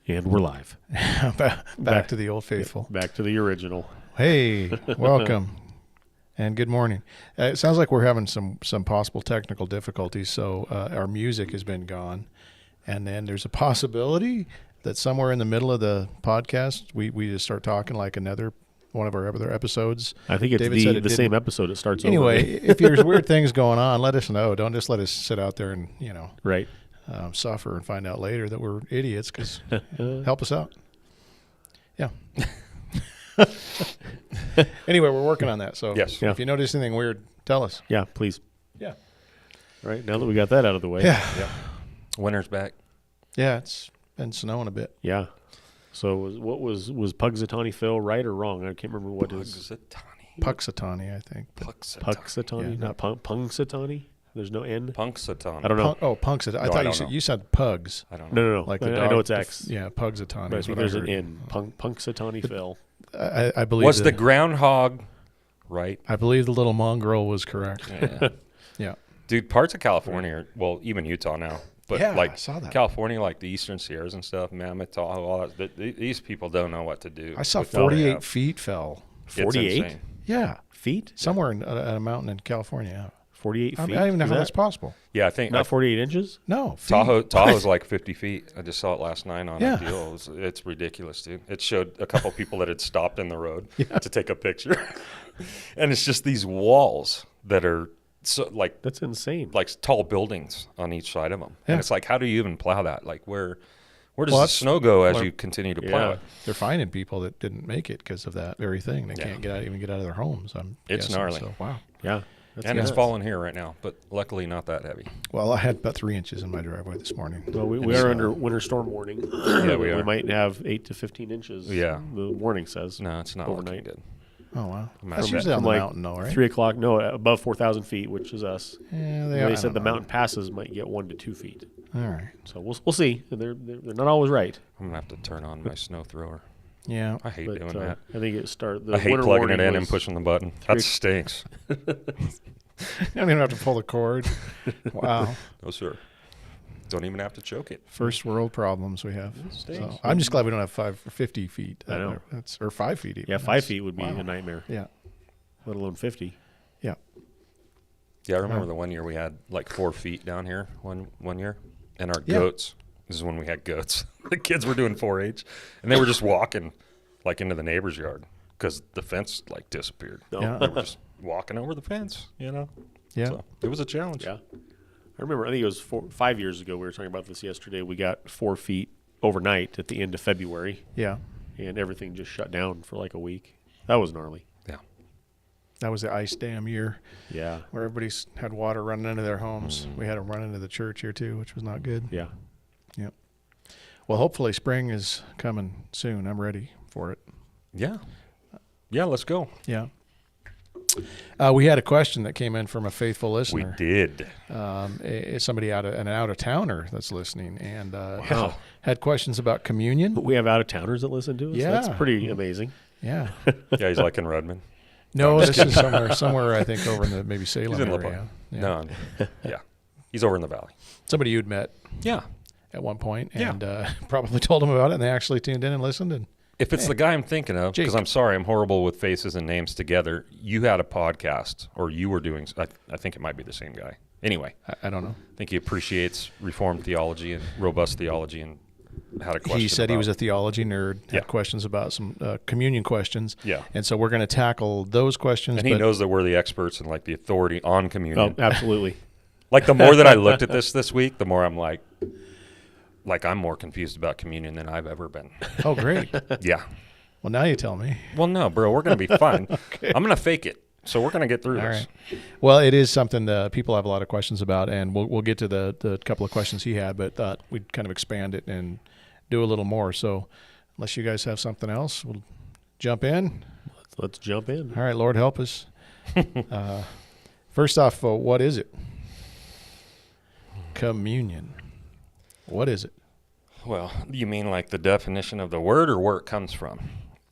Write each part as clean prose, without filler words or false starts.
And we're live. back to the old faithful. Back to the original. Hey, welcome and good morning. It sounds like we're having some possible technical difficulties, so our music has been gone. And then there's a possibility that somewhere in the middle of the podcast, we just start talking like one of our other episodes. I think it's David the same episode. It starts anyway, over. if there's weird things going on, let us know. Don't just let us sit out there and, Right. suffer and find out later that we're idiots, because help us out. Yeah. Anyway, we're working on that. So Yes. if you notice anything weird, tell us. Yeah, please. Yeah. Right. Now that we got that out of the way. Yeah. Winter's back. Yeah, it's been snowing a bit. Yeah. So was Pugsatawny Phil right or wrong? I can't remember what his Pugsatawny, I think. Pugsatawny, Yeah. not Punxsutawney. There's no N. Punxsutawney. I don't know. Punxsutawney. I No, I thought don't you said pugs. I don't know. No. Like I the dog. know it's X. Yeah, Pugsatawny. But I is think what there's heard. an N. Punxsutawney Phil. I believe Was the groundhog right? I believe the little mongrel was correct. Yeah. Yeah. Dude, parts of California, well, even Utah now, but Yeah, like I saw that. California, like the Eastern Sierras and stuff, Mammoth, Tahoe, all that, these people don't know what to do. I saw with what they 48 have. feet fell. It's 48 insane. Yeah. feet? Somewhere in a mountain in California. 48 feet? I don't even know Is how that that's possible. Yeah, I think not 48 inches? No. Feet. Tahoe's like 50 feet. I just saw it last night on Yeah. a deal. It's ridiculous, dude. It showed a couple people that had stopped in the road to take a picture. And it's just these walls that are so like That's insane. tall buildings on each side of them. Yeah. And it's like, how do you even plow that? Like where does Well, the that's- snow go as well, you continue to plow yeah. it? They're finding people that didn't make it because of that very thing. They Yeah. can't even get out of their homes. It's guessing. gnarly. So, wow. Yeah. That's And it's nuts. falling here right now, but luckily not that heavy. Well, I had about 3 inches in my driveway this morning. Well, we And are so- under winter storm warning. Yeah, we are. We might have 8 to 15 inches. Yeah. The warning says. No, it's not Overnight. looking good. Oh, wow. From That's from usually on the like mountain, though, right? 3 o'clock. No, above 4,000 feet, which is us. Yeah, They I said don't the know. mountain passes might get 1 to 2 feet. All right. So we'll see. They're not always right. I'm going to have to turn on my snow thrower. Yeah. I hate But doing that. I think it started. I hate plugging it in and pushing the button. That stinks. You don't even have to pull the cord. Wow. No, sir. Don't even have to choke it. First world problems we have. stinks. So I'm just glad we don't have 50 feet. I know. Or 5 feet even. Yeah, 5 That's- feet would be wow. a nightmare, Yeah. let alone 50. Yeah. Yeah, I remember Wow. the one year we had like 4 feet down here one year. And our Yeah. goats, this is when we had goats. The kids were doing 4-H. And they were just walking like into the neighbor's yard because the fence like disappeared. No. Yeah. They were just walking over the fence, Yeah. So it was a challenge. Yeah. I remember, I think it was 5 years ago. We were talking about this yesterday. We got 4 feet overnight at the end of February, Yeah. and everything just shut down for like a week. That was gnarly. That was the ice dam year Yeah. where everybody's had water running into their homes. We had them run into the church here too, which was not good. Yeah. Well, hopefully spring is coming soon. I'm ready for it. Yeah. Yeah, let's go. Yeah. We had a question that came in from a faithful We listener. did. Somebody an out of towner that's listening and Wow. had questions about communion. We have out of towners that listen to us. Yeah. That's pretty amazing. Yeah. Yeah, he's like in Redmond. No, this is somewhere I think over in the maybe Salem He's in La area. Paz. Yeah. No. Yeah. He's over in the valley. Somebody you'd met Yeah. at one point Yeah. and probably told them about it, and they actually tuned in and listened. And If it's the guy I'm thinking of, because Jake. I'm sorry, I'm horrible with faces and names together. You had a podcast, or you were doing. I think it might be the same guy. Anyway, I don't know. I think he appreciates Reformed theology and robust theology, and had a question. He said he about- was a theology nerd, Yeah. had questions about some communion questions. Yeah. And so we're going to tackle those questions. and he but knows that we're the experts and like the authority on communion. Oh, absolutely. Like the more that I looked at this week, the more I'm like I'm more confused about communion than I've ever been. Oh, great. Yeah. Well, now you tell me. Well, no, bro, we're gonna be fine. I'm gonna fake it, so we're gonna get through All this. right. Well, it is something that people have a lot of questions about, and we'll get to the couple of questions he had, but thought we'd kind of expand it and do a little more. So unless you guys have something else, we'll jump in. Let's jump in. All right, Lord help us. First off, what is it? Communion. What is it? Well, you mean like the definition of the word, or where it comes from?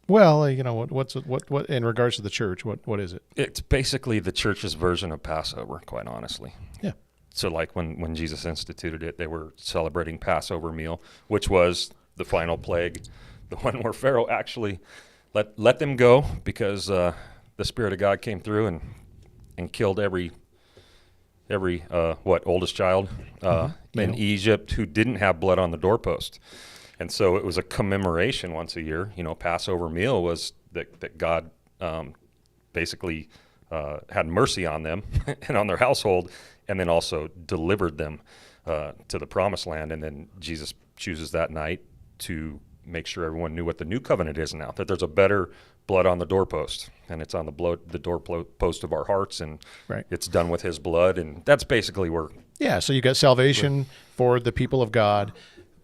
Well, what in regards to the church? What is it? It's basically the church's version of Passover, quite honestly. Yeah. So like when Jesus instituted it, they were celebrating Passover meal, which was the final plague, the one where Pharaoh actually let them go because the Spirit of God came through and killed every oldest child in Male. Egypt who didn't have blood on the doorpost. And so it was a commemoration once a year. Passover meal was that God basically had mercy on them and on their household, and then also delivered them to the promised land. And then Jesus chooses that night to make sure everyone knew what the new covenant is now, that there's a better blood on the doorpost, and it's on the doorpost of our hearts, and Right. it's done with his blood. And that's basically where Yeah, so you got salvation for the people of God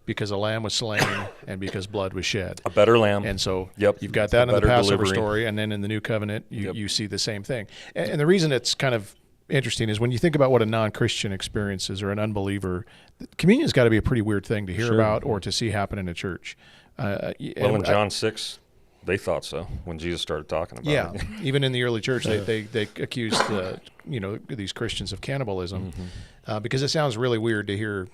because a lamb was slain and because blood was shed. a better lamb. And so Yep. you've got that in the better Passover delivery. story, and then in the New Covenant, you, Yep. you see the same thing. And the reason it's kind of interesting is when you think about what a non-Christian experiences or an unbeliever, communion's got to be a pretty weird thing to hear Sure. about or to see happen in a church. Well, in John 6, they thought so when Jesus started talking about Yeah, it. even in the early church, they accused these Christians of cannibalism because it sounds really weird to hear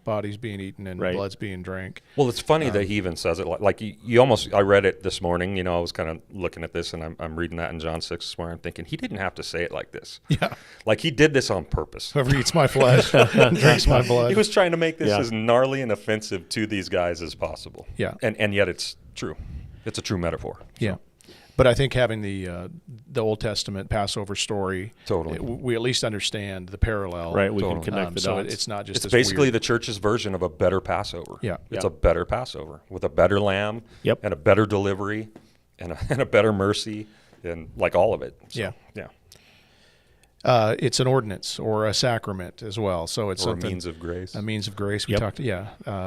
bodies being eaten and Right. bloods being drank. Well, it's funny that he even says it like you almost. I read it this morning. I was kind of looking at this, and I'm reading that in John 6 this morning. I'm thinking he didn't have to say it like this. Yeah, Like he did this on purpose. whoever eats my flesh and drinks my blood. He was trying to make this Yeah. as gnarly and offensive to these guys as possible. Yeah. and yet it's true. It's a true metaphor. Yeah, but I think having the Old Testament Passover story, Totally. we at least understand the parallel. Right. We Totally. can connect the So dots. it's not just It's this basically weird, the church's version of a better Passover. Yeah. It's Yeah. a better Passover with a better lamb Yep. and a better delivery and a better mercy and like all of it. So, Yeah. Yeah. it's an ordinance or a sacrament as well. So it's Or a something means of grace. a means of grace. We Yep. talked,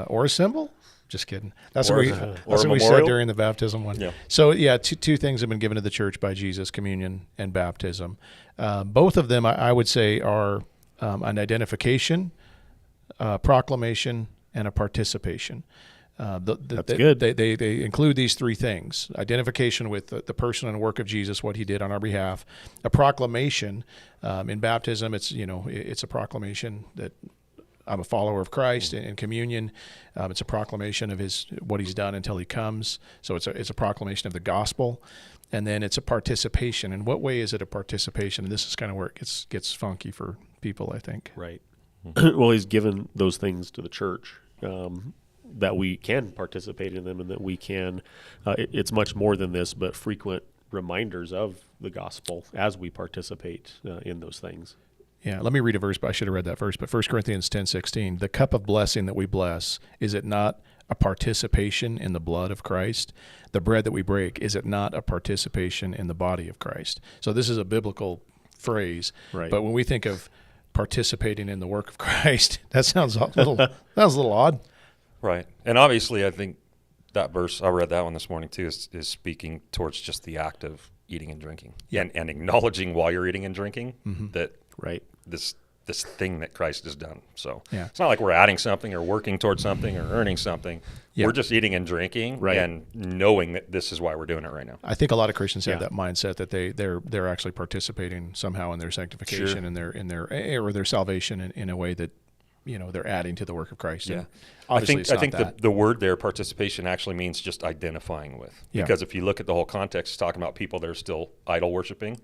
or a symbol. Just kidding. That's Or what a- we or that's a what we said memorial? during the baptism one. Yeah. So yeah, two things have been given to the church by Jesus: communion and baptism. Both of them, I would say, are an identification, proclamation, and a participation. That's good. They include these three things: identification with the person and work of Jesus, what He did on our behalf; a proclamation. In baptism, it's a proclamation that I'm a follower of Christ. In communion, it's a proclamation of what He's done until He comes. So it's a proclamation of the gospel, and then it's a participation. In what way is it a participation? And this is kind of where it gets funky for people, I think. Right. Well, he's given those things to the church that we can participate in them, and that we can. It's much more than this, but frequent reminders of the gospel as we participate in those things. Yeah, let me read a verse, but I should have read that first. But 1 Corinthians 10:16, the cup of blessing that we bless, is it not a participation in the blood of Christ? The bread that we break, is it not a participation in the body of Christ? So this is a biblical phrase, Right. but when we think of participating in the work of Christ, that sounds a little odd. Right. And obviously, I think that verse, I read that one this morning too, is speaking towards just the act of eating and drinking. Yeah. And acknowledging while you're eating and drinking that Right. this thing that Christ has done. So Yeah. it's not like we're adding something or working towards something or earning something. Yeah. We're just eating and drinking Right. and knowing that this is why we're doing it right now. I think a lot of Christians have Yeah. that mindset that they're actually participating somehow in their sanctification Sure. and their salvation in a way that they're adding to the work of Christ. And I obviously think it's not that. the word there, participation, actually means just identifying with. Yeah. Because if you look at the whole context, it's talking about people that are still idol worshiping,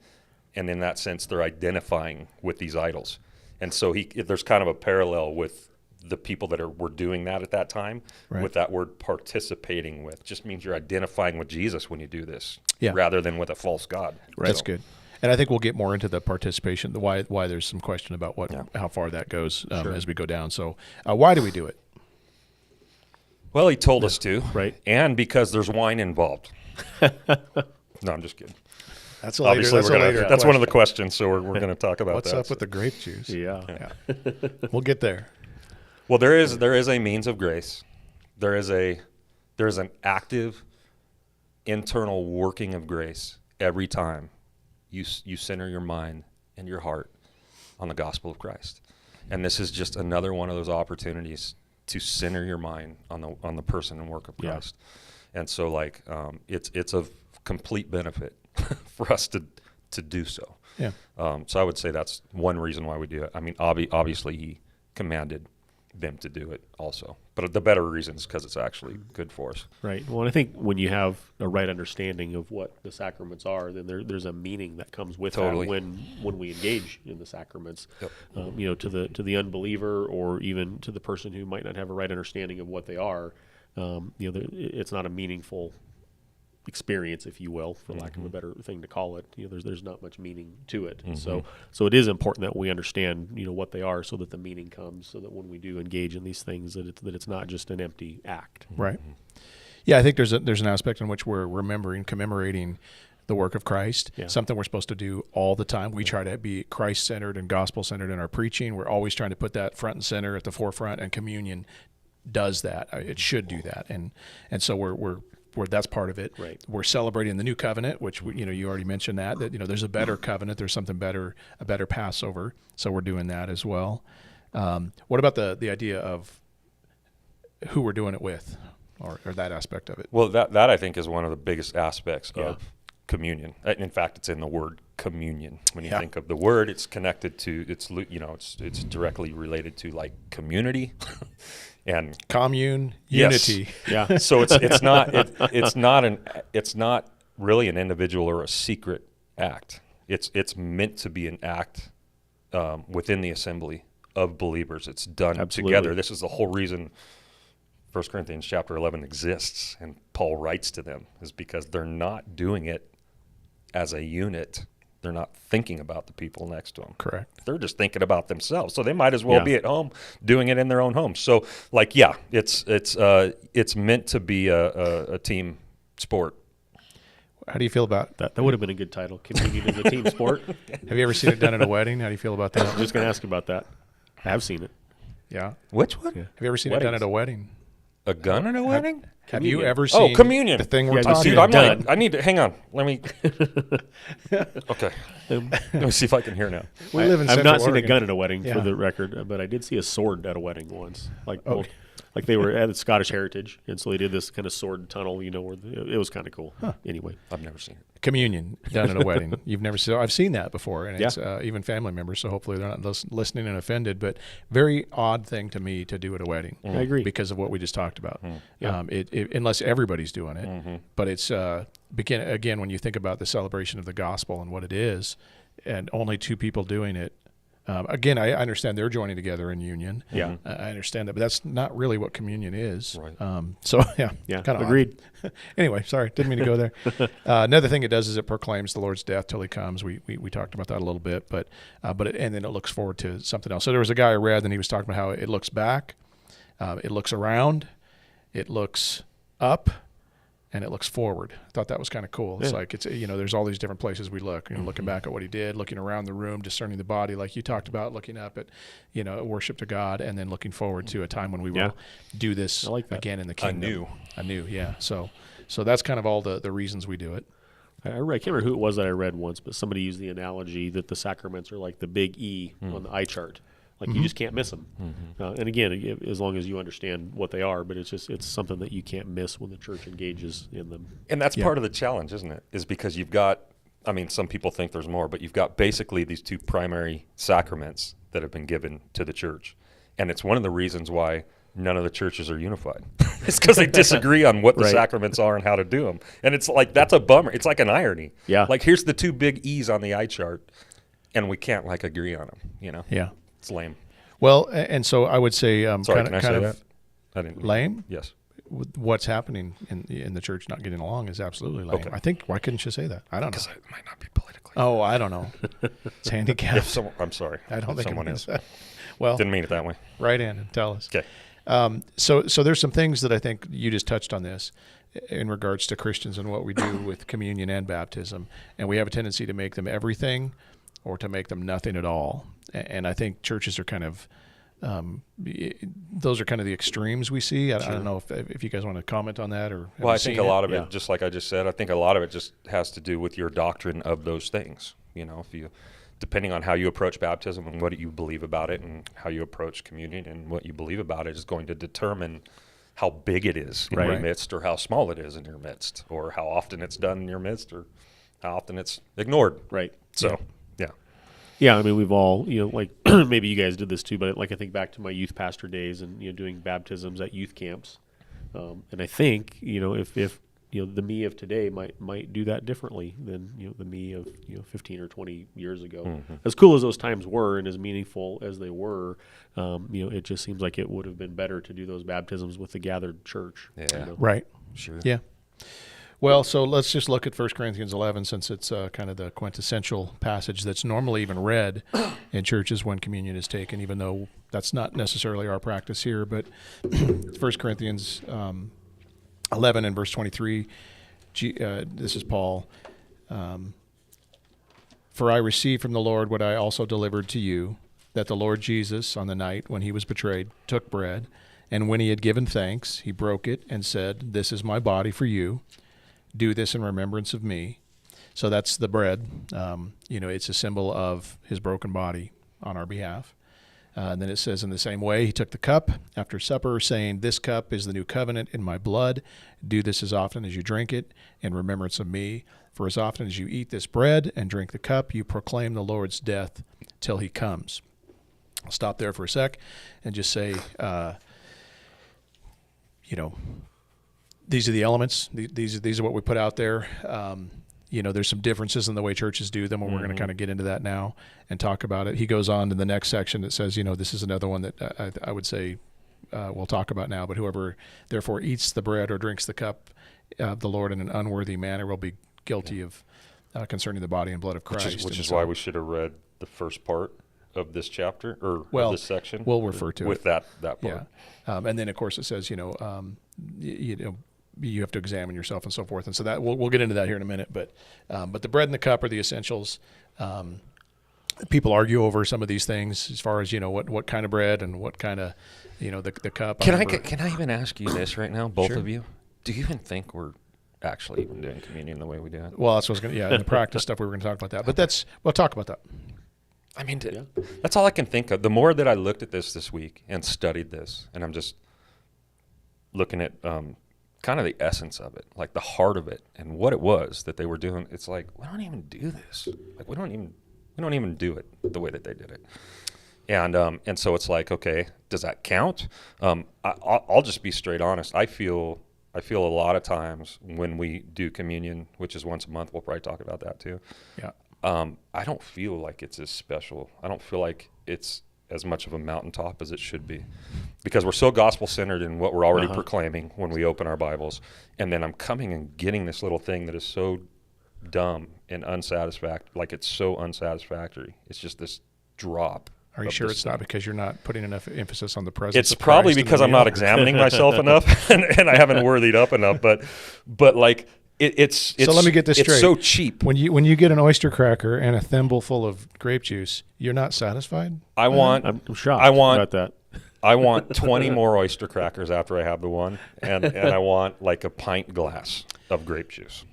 and in that sense, they're identifying with these idols. And so there's kind of a parallel with the people that were doing that at that time. Right. With that word participating with, just means you're identifying with Jesus when you do this, Yeah. rather than with a false god. That's So, good. And I think we'll get more into the participation, why there's some question about how far that goes Sure. as we go down. So why do we do it? Well, he told us to, Right. And because there's wine involved. No, I'm just kidding. That's Obviously, that's one of the questions, so we're going to talk about What's that. up with the grape juice? Yeah. We'll get there. Well, there is a means of grace. There's an active internal working of grace every time you center your mind and your heart on the gospel of Christ. And this is just another one of those opportunities to center your mind on the person and work of Yeah. Christ. And so it's of complete benefit for us to do so. Yeah. So I would say that's one reason why we do it. I mean, obviously he commanded them to do it also. But the better reason is because it's actually good for us. Right. Well, and I think when you have a right understanding of what the sacraments are, then there's a meaning that comes with Totally. that when we engage in the sacraments. Yep. To the unbeliever, or even to the person who might not have a right understanding of what they are, it's not a meaningful experience, if you will, for lack of a better thing to call it. There's not much meaning to it. So it is important that we understand what they are, so that the meaning comes, so that when we do engage in these things, that it's not just an empty act. Right. Yeah, I think there's an aspect in which we're commemorating the work of Christ, something we're supposed to do all the time. We try to be Christ-centered and gospel-centered in our preaching. We're always trying to put that front and center at the forefront, and communion does that. It should do that. And so we're that's part of it. Right. We're celebrating the new covenant, which you already mentioned that there's a better covenant, there's something better, a better Passover. So we're doing that as well. What about the idea of who we're doing it with, or that aspect of it? Well, that I think is one of the biggest aspects of communion. In fact, it's in the word communion. When you think of the word, it's connected to it's directly related to like community and commune, yes. unity. Yeah. So it's not really an individual or a secret act. It's meant to be an act within the assembly of believers. It's done Absolutely. together. This is the whole reason 1 Corinthians chapter 11 exists, and Paul writes to them, is because they're not doing it as a unit. They're not thinking about the people next to them. Correct. They're just thinking about themselves. So they might as well be at home doing it in their own home. So it's meant to be a team sport. How do you feel about That would have been a good title. Communion is a team sport. Have you ever seen it done at a wedding? How do you feel about I that? was just going to ask about that. I have seen it. Yeah. Which one? Yeah. Have you ever seen it done at a wedding? A gun at a wedding? Have you ever Oh, seen communion. the thing we're Yeah, talking dude, Dude, about? I'm like, I need to hang on. Let me. Okay. Let me see if I can hear now. We live in I've Central not seen a Oregon. gun at a wedding, Yeah. for the record, but I did see a sword at a wedding once. Like they were at Scottish Heritage, and so they did this kind of sword tunnel, where it was kind of cool. Anyway, I've never seen it. Communion done at a wedding. You've never seen. I've seen that before, and Yeah. it's even family members. So hopefully they're not listening and offended. But very odd thing to me to do at a wedding. I agree. Because of what we just talked about. Yeah. Unless everybody's doing it, but it's again when you think about the celebration of the gospel and what it is, and only two people doing it. Again, I understand they're joining together in union. Yeah. I understand that, but that's not really what communion is. Right. So yeah, Yeah, kind of agreed. Anyway, sorry, didn't mean to go there. Another thing it does is it proclaims the Lord's death till He comes. We talked about that a little bit, but and then it looks forward to something else. So there was a guy I read, and he was talking about how it looks back, it looks around, it looks up, and it looks forward. I thought that was kind of cool. It's like there's all these different places we look. Looking back at what He did, looking around the room, discerning the body, like you talked about, looking up at worship to God, and then looking forward to a time when we will do this I like that. again in the kingdom. Anew. Yeah. So that's kind of all the reasons we do it. I can't remember who it was that I read once, but somebody used the analogy that the sacraments are like the big E on the eye chart. Like you just can't miss them. And again, as long as you understand what they are, but it's something that you can't miss when the church engages in them. And that's part of the challenge, isn't it? Is because you've got, some people think there's more, but you've got basically these two primary sacraments that have been given to the church. And it's one of the reasons why none of the churches are unified. It's because they disagree on what the Right. sacraments are and how to do them. And it's like, that's a bummer. It's like an irony. Yeah. Like, here's the two big E's on the eye chart, and we can't, agree on them, Yeah. It's lame. Well, and so I would say Sorry, kind can I of say that? I didn't. lame. Yes. What's happening in the church not getting along is absolutely lame. Okay. I think, why couldn't you say that? I don't know. Because it might not be politically. Oh, I don't know. It's handicapped. I'm sorry. I don't if think someone it is. is. Well, Didn't mean it that way. right in and tell us. Okay. So there's some things that I think you just touched on this in regards to Christians and what we do with communion and baptism. And we have a tendency to make them everything or to make them nothing at all. And I think churches are kind of, those are kind of the extremes we see. I don't know if you guys want to comment on that or. have Well, you I think seen a lot it? of it, just like I just said, I think a lot of it just has to do with your doctrine of those things. If you, depending on how you approach baptism and what you believe about it, and how you approach communion and what you believe about it, is going to determine how big it is in your Right. midst, or how small it is in your midst, or how often it's done in your midst, or how often it's ignored. Right. So, yeah. Yeah, we've all, like maybe you guys did this too, but like I think back to my youth pastor days and doing baptisms at youth camps, and I think if the me of today might do that differently than the me of 15 or 20 years ago. Mm-hmm. As cool as those times were and as meaningful as they were, it just seems like it would have been better to do those baptisms with the gathered church. Yeah. Right. Sure. Yeah. Well, so let's just look at 1 Corinthians 11, since it's kind of the quintessential passage that's normally even read in churches when communion is taken, even though that's not necessarily our practice here. But 1 Corinthians 11 and verse 23, this is Paul. For I received from the Lord what I also delivered to you, that the Lord Jesus, on the night when he was betrayed, took bread, and when he had given thanks, he broke it and said, "This is my body for you. Do this in remembrance of me." So that's the bread. It's a symbol of his broken body on our behalf. And then it says, in the same way, he took the cup after supper, saying, "This cup is the new covenant in my blood. Do this as often as you drink it in remembrance of me. For as often as you eat this bread and drink the cup, you proclaim the Lord's death till he comes." I'll stop there for a sec and just say, these are the elements. These are what we put out there. There's some differences in the way churches do them, and we're going to kind of get into that now and talk about it. He goes on to the next section that says, this is another one that I would say we'll talk about now. But whoever therefore eats the bread or drinks the cup of the Lord in an unworthy manner will be guilty of concerning the body and blood of Christ. Which is why we should have read the first part of this chapter of this section. We'll refer to with it. that part. Yeah. And then, of course, it says, you have to examine yourself and so forth. And so that we'll get into that here in a minute. But the bread and the cup are the essentials. People argue over some of these things as far as, what kind of bread and what kind of, the cup. Can I even ask you this right now, both Sure. of you? Do you even think we're actually even doing communion the way we do it? Well, that's what I was going to, in the practice stuff, we were going to talk about that. But we'll talk about that. I mean, that's all I can think of. The more that I looked at this week and studied this, and I'm just looking at kind of the essence of it, like the heart of it and what it was that they were doing, it's like, we don't even do this. Like, we don't even do it the way that they did it. And so it's like, okay, does that count? I'll just be straight honest. I feel a lot of times when we do communion, which is once a month, we'll probably talk about that too. Yeah. I don't feel like it's as special. I don't feel like it's as much of a mountaintop as it should be, because we're so gospel-centered in what we're already proclaiming when we open our Bibles. And then I'm coming and getting this little thing that is so dumb and unsatisfactory. Like, it's so unsatisfactory. It's just this drop. Are you sure it's not because you're not putting enough emphasis on the presence It's of probably Christ in the because I'm meal? not examining myself enough and I haven't worthied up enough. But like, it's So let me get this straight. It's so cheap. When you get an oyster cracker and a thimble full of grape juice, you're not satisfied? I'm shocked about that. I want 20 more oyster crackers after I have the one, and I want like a pint glass of grape juice.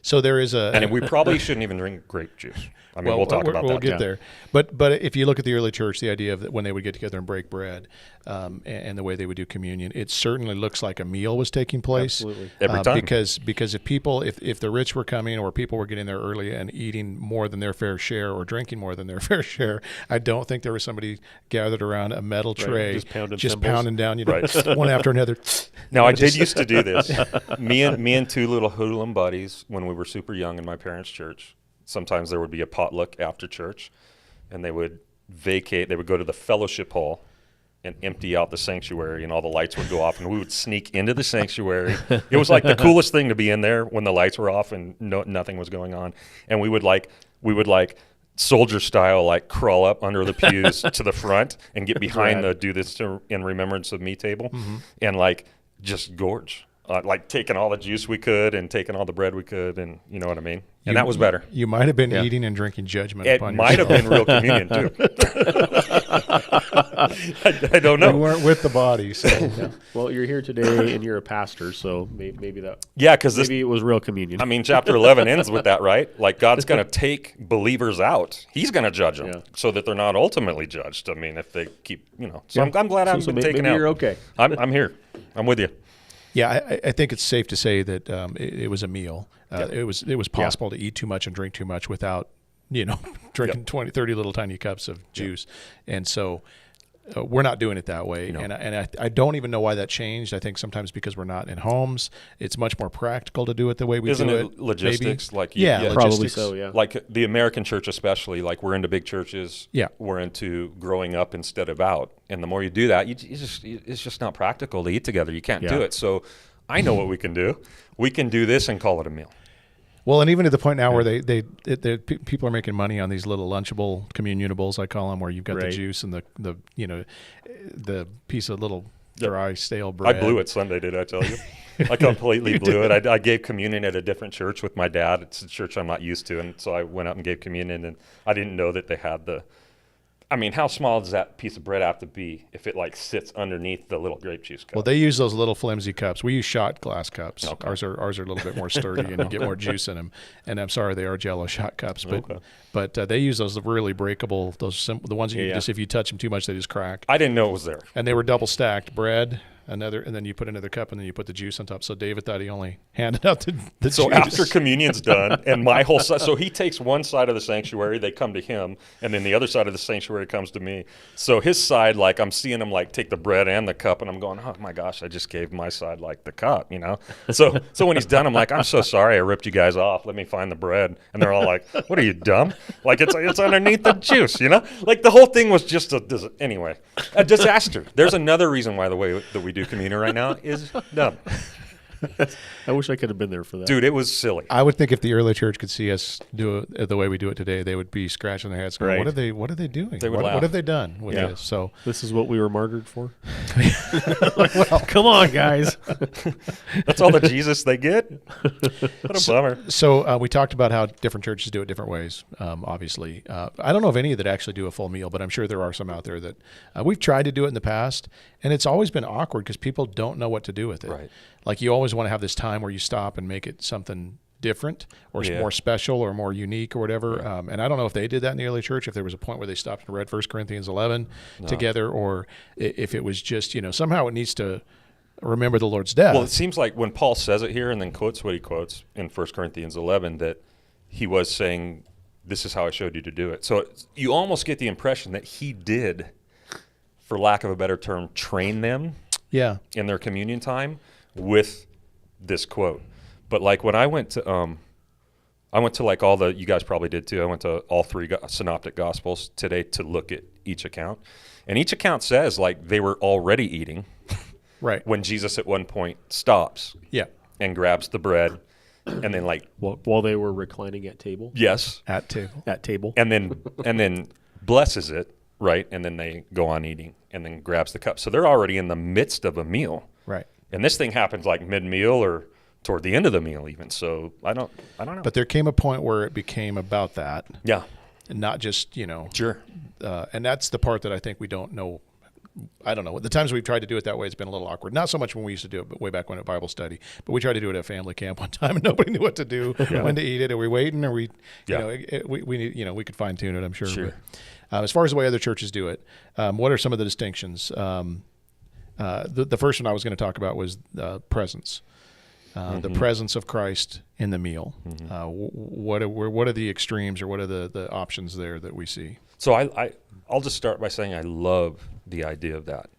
So there is And we probably shouldn't even drink grape juice. I mean, we'll talk about that. We'll get there. But if you look at the early church, the idea of that when they would get together and break bread, and the way they would do communion, it certainly looks like a meal was taking place. Absolutely. Every time. Because if the rich were coming or people were getting there early and eating more than their fair share or drinking more than their fair share, I don't think there was somebody gathered around a metal tray just pounding down, Right. one after another. Now, I did used to do this. Me and two little hoodlum buddies when we were super young in my parents' church. Sometimes there would be a potluck after church, and they would go to the fellowship hall and empty out the sanctuary, and all the lights would go off, and we would sneak into the sanctuary. It was like the coolest thing to be in there when the lights were off and nothing was going on. And we would soldier style, like crawl up under the pews to the front and get behind the "Do This in Remembrance of Me" table, and like just gorge. Like taking all the juice we could and taking all the bread we could, and you know what I mean? And that was better. You might have been eating and drinking judgment It upon might have yourself. been real communion too. I don't know. You weren't with the body. So. Well, you're here today and you're a pastor, so maybe that. Yeah, because Maybe it was real communion. I mean, chapter 11 ends with that, right? Like, God's going to take believers out. He's going to judge them so that they're not ultimately judged. I mean, if they keep, So I'm glad I haven't been taken out. You're okay. I'm here. I'm with you. Yeah, I think it's safe to say that it was a meal. It was possible to eat too much and drink too much without drinking 20, 30 little tiny cups of juice. And so we're not doing it that way. No. And I don't even know why that changed. I think sometimes because we're not in homes, it's much more practical to do it the way we Isn't do it it. logistics? Maybe. Like Yeah, Probably logistics. so, yeah. Like the American church especially, like we're into big churches. Yeah. We're into growing up instead of out. And the more you do that, it's just not practical to eat together. You can't do Yeah. it. So I know what we can do. We can do this and call it a meal. Well, and even to the point now where people are making money on these little lunchable communionables, I call them, where you've got the Right. juice and the piece of little dry stale bread. I blew it Sunday, did I tell you? I completely blew it. I gave communion at a different church with my dad. It's a church I'm not used to. And so I went up and gave communion, and I didn't know that they had how small does that piece of bread have to be if it like sits underneath the little grape juice cup? Well, they use those little flimsy cups. We use shot glass cups. Okay. Ours are a little bit more sturdy, and you get more juice in them. And I'm sorry, they are Jello shot cups, but they use those really breakable. The ones you Yeah. just if you touch them too much, they just crack. I didn't know it was there. And they were double stacked bread, and then you put another cup, and then you put the juice on top. So David thought he only handed out the So juice. after communion's done, and my whole side, so he takes one side of the sanctuary, they come to him, and then the other side of the sanctuary comes to me. So his side, like I'm seeing him like take the bread and the cup, and I'm going, oh my gosh, I just gave my side like the cup, So when he's done, I'm like, I'm so sorry, I ripped you guys off. Let me find the bread, and they're all like, what are you dumb? Like it's underneath the juice, Like the whole thing was just a disaster. There's another reason why the way that we do communion right now is dumb. I wish I could have been there for that. Dude, it was silly. I would think if the early church could see us do it the way we do it today, they would be scratching their heads, going, Right. What are they doing? They would what laugh. have they done with Yeah. this? So This is what we were martyred for? Come on, guys. That's all the Jesus they get? What a bummer. So we talked about how different churches do it different ways, obviously. I don't know of any that actually do a full meal, but I'm sure there are some out there that we've tried to do it in the past, and it's always been awkward because people don't know what to do with it. Right. Like you always want to have this time where you stop and make it something different or Yeah. more special or more unique or whatever. And I don't know if they did that in the early church, if there was a point where they stopped and read 1 Corinthians 11 together, or if it was just, somehow it needs to remember the Lord's death. Well, it seems like when Paul says it here and then quotes what he quotes in 1 Corinthians 11, that he was saying, this is how I showed you to do it. So you almost get the impression that he did, for lack of a better term, train them yeah. in their communion time with this quote. But like when I went to like all the, you guys probably did too, I went to all three synoptic gospels today to look at each account. And each account says like they were already eating Right. when Jesus at one point stops Yeah. and grabs the bread and then like, While they were reclining at table. yes, At table. At table. and then blesses it, right? And then they go on eating and then grabs the cup. So they're already in the midst of a meal. Right. And this thing happens like mid-meal or toward the end of the meal even. So I don't know. But there came a point where it became about that, yeah, and not just, sure. and that's the part that I think we don't know. I don't know. The times we've tried to do it that way, it's been a little awkward. Not so much when we used to do it, but way back when at Bible study. But we tried to do it at family camp one time, and nobody knew what to do, when to eat it. Are we waiting? Are we, we need, we could fine tune it, I'm sure. Sure. But, as far as the way other churches do it, what are some of the distinctions? The first one I was going to talk about was presence. The presence of Christ in the meal. What are the extremes, or what are the options there that we see? So I'll just start by saying I love the idea of that.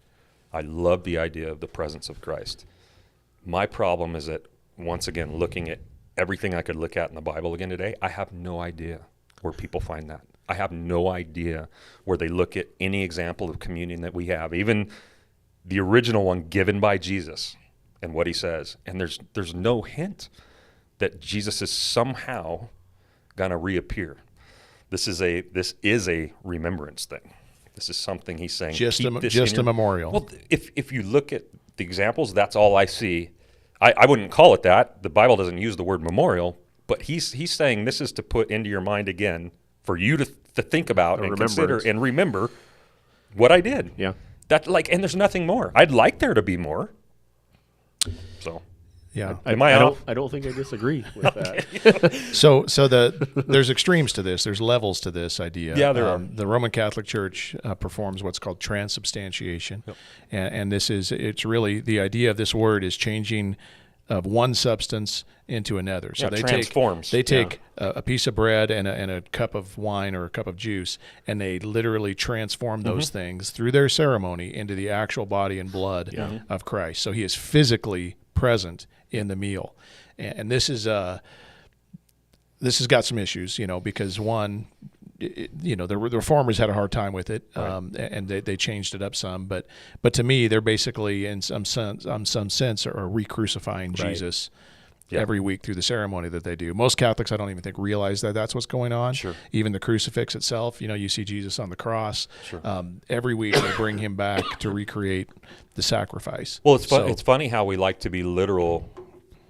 I love the idea of the presence of Christ. My problem is that, once again, looking at everything I could look at in the Bible again today, I have no idea where people find that. I have no idea where they look at any example of communion that we have, even the original one given by Jesus and what he says. And there's no hint that Jesus is somehow going to reappear. This is a remembrance thing. This is something he's saying. Just keep this in a your- memorial. Well, if you look at the examples, that's all I see. I wouldn't call it that. The Bible doesn't use the word memorial, but he's saying this is to put into your mind again, for you to think about and consider and remember what I did. Yeah. And there's nothing more. I'd like there to be more. So Yeah. Am I off? I don't think I disagree with that. So there's extremes to this. There's levels to this idea. Yeah, there are. The Roman Catholic Church performs what's called transubstantiation, and it's really the idea of this word is changing of one substance into another. So Yeah, they transforms. take a piece of bread and a cup of wine or a cup of juice, and they literally transform those things through their ceremony into the actual body and blood of Christ. So he is physically present in the meal. And this is this has got some issues, because one, the reformers had a hard time with it, and they changed it up some. But to me, they're basically in some sense are re-crucifying Jesus every week through the ceremony that they do. Most Catholics, I don't even think, realize that that's what's going on. Sure. Even the crucifix itself, you see Jesus on the cross. Sure. Every week they bring him back to recreate the sacrifice. Well, it's funny how we like to be literal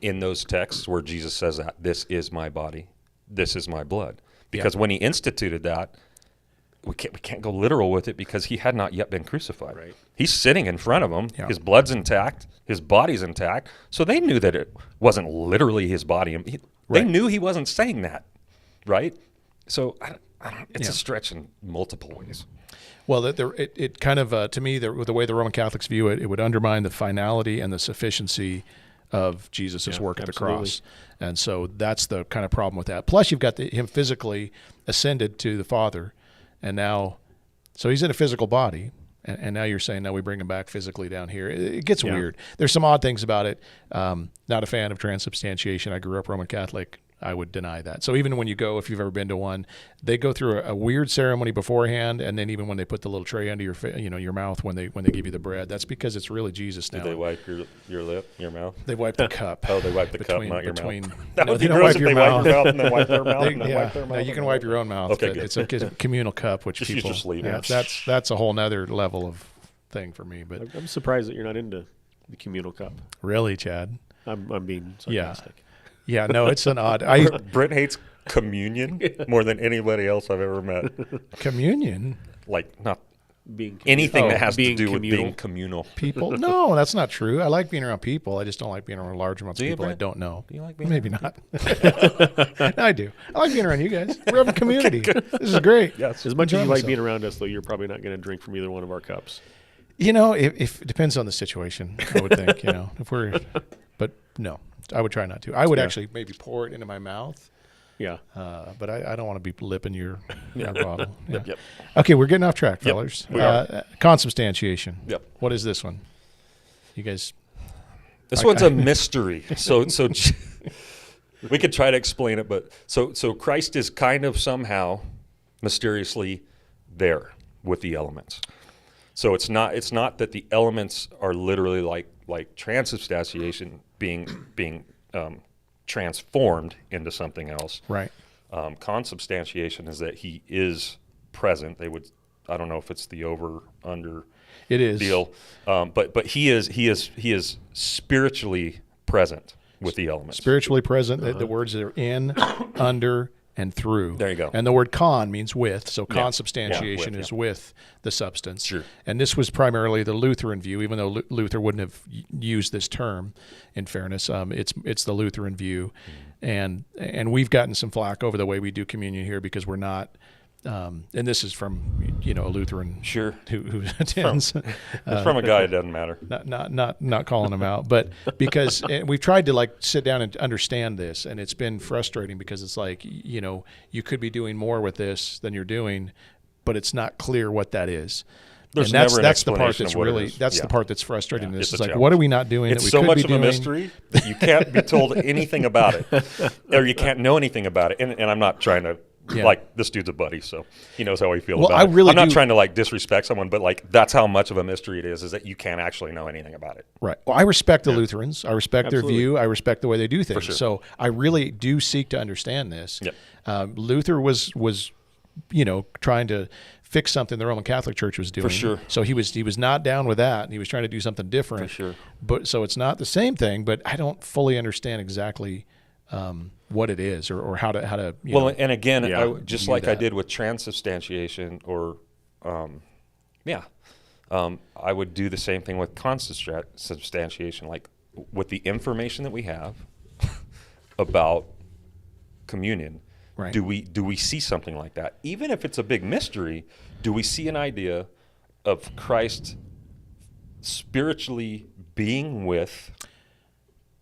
in those texts where Jesus says that this is my body, this is my blood. Because when he instituted that, we can't go literal with it because he had not yet been crucified. Right. He's sitting in front of them. Yeah. His blood's intact. His body's intact. So they knew that it wasn't literally his body. They knew he wasn't saying that, right? So it's a stretch in multiple ways. Well, it kind of, to me, the way the Roman Catholics view it, it would undermine the finality and the sufficiency of Jesus' work at the cross. And so that's the kind of problem with that. Plus, you've got him physically ascended to the Father, and now, so he's in a physical body, and now you're saying, now we bring him back physically down here. It gets weird. There's some odd things about it. Not a fan of transubstantiation. I grew up Roman Catholic. I would deny that. So even when you go, if you've ever been to one, they go through a weird ceremony beforehand, and then even when they put the little tray under your mouth when they give you the bread, that's because it's really Jesus now. Do they wipe your lip, your mouth? They wipe the cup. Oh, they wipe the cup, not your mouth. That would they be don't gross wipe if your they mouth. wipe your mouth and then wipe their mouth and then Yeah. wipe their mouth. No, you can wipe your own mouth. Okay, but good. it's a communal cup, which Just people. use your sleeve. Yeah, that's a whole nother level of thing for me. But I'm surprised that you're not into the communal cup. really, Chad. I'm being sarcastic. Yeah, no, it's an odd. Brent hates communion more than anybody else I've ever met. Communion. Like, not Being anything that has to being do with communal. being communal. People? No, that's not true. I like being around people. I just don't like being around large amounts Do of you, people I Brent? don't know. Do you like being Maybe not. I do. I like being around you guys. We're having community. This is great. Yes. As much as Enjoy you like myself. being around us, though, you're probably not going to drink from either one of our cups. If it depends on the situation, I would think, but no, I would try not to. I would actually maybe pour it into my mouth. Yeah. But I don't want to be lipping your bottle. Yeah. Yep. Okay, we're getting off track, fellas. we are. Consubstantiation. Yep. What is this one? You guys. This one's a mystery. So we could try to explain it, but so Christ is kind of somehow mysteriously there with the elements. So it's not that the elements are literally like transubstantiation being transformed into something else. Right. Consubstantiation is that he is present. I don't know if it's the over under It is. deal, but he is spiritually present with the elements. Spiritually present. The words are in, under, and through. There you go. And the word con means with. So Yeah. consubstantiation Yeah, with, is with the substance. Sure. And this was primarily the Lutheran view, even though Luther wouldn't have used this term. In fairness, it's the Lutheran view, and we've gotten some flack over the way we do communion here because we're not. And this is from a Lutheran Sure. who attends. It's from a guy. It doesn't matter. Not calling them out, but because we've tried to sit down and understand this, and it's been frustrating because it's like you could be doing more with this than you're doing, but it's not clear what that is. There's and never an that's the part explanation that's of what it really is. that's Yeah. the part that's frustrating. Yeah, This it's is a like, challenge. what are we not doing It's that we so could much be of doing? a mystery that you can't be told anything about it, or you can't know anything about it. And I'm not trying to. Yeah. Like, this dude's a buddy, so he knows how I feel Well, about I it. really I'm not do- trying to disrespect someone, but that's how much of a mystery it is that you can't actually know anything about it. Right. Well, I respect the Lutherans. I respect Absolutely. their view. I respect the way they do things. sure. So I really do seek to understand this. Yep. Luther was trying to fix something the Roman Catholic Church was doing. sure. So he was not down with that, and he was trying to do something different. For sure. But so it's not the same thing. But I don't fully understand exactly what it is or how to. Well, and again, Yeah, just do like I that. did with transubstantiation, or I would do the same thing with consubstantiation. Like, with the information that we have about communion, Right. do we see something like that? Even if it's a big mystery, do we see an idea of Christ spiritually being with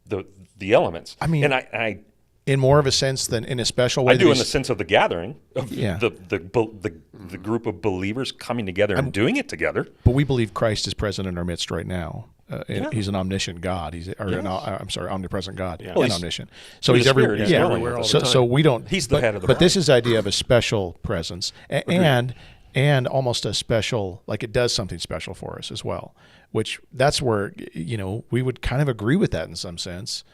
the elements. I mean, and I in more of a sense than in a special way. I do in the sense of the gathering of Yeah. the group of believers coming together and doing it together. But we believe Christ is present in our midst right now. Yeah. He's an omniscient God. I'm sorry, omnipresent God Yeah. and Well, he's- omniscient. So through he's the everywhere. Spirit, he's Yeah, everywhere all the so we don't. He's the head of the But this bride. is the idea of a special presence and almost a special, like it does something special for us as well. Which that's where we would kind of agree with that in some sense.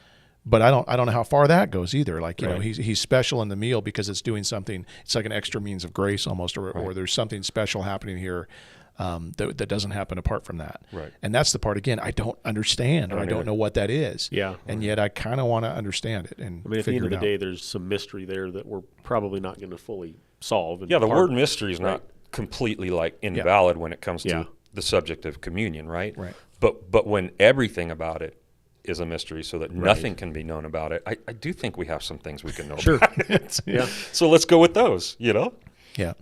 But I don't know how far that goes either. Like, Right. he's special in the meal because it's doing something. It's like an extra means of grace almost, or there's something special happening here that doesn't happen apart from that. Right. And that's the part, again, I don't understand, or I don't either. know what that is. Yeah. And yet I kind of want to understand it and I mean, at the figure end of it the out. day, there's some mystery there that we're probably not going to fully solve. and Yeah, the part- word mystery is not Right. completely like invalid when it comes to Yeah. the subject of communion, right? Right. But when everything about it is a mystery, so that nothing can be known about it, I do think we have some things we can know about it. Yeah. So let's go with those. Yeah.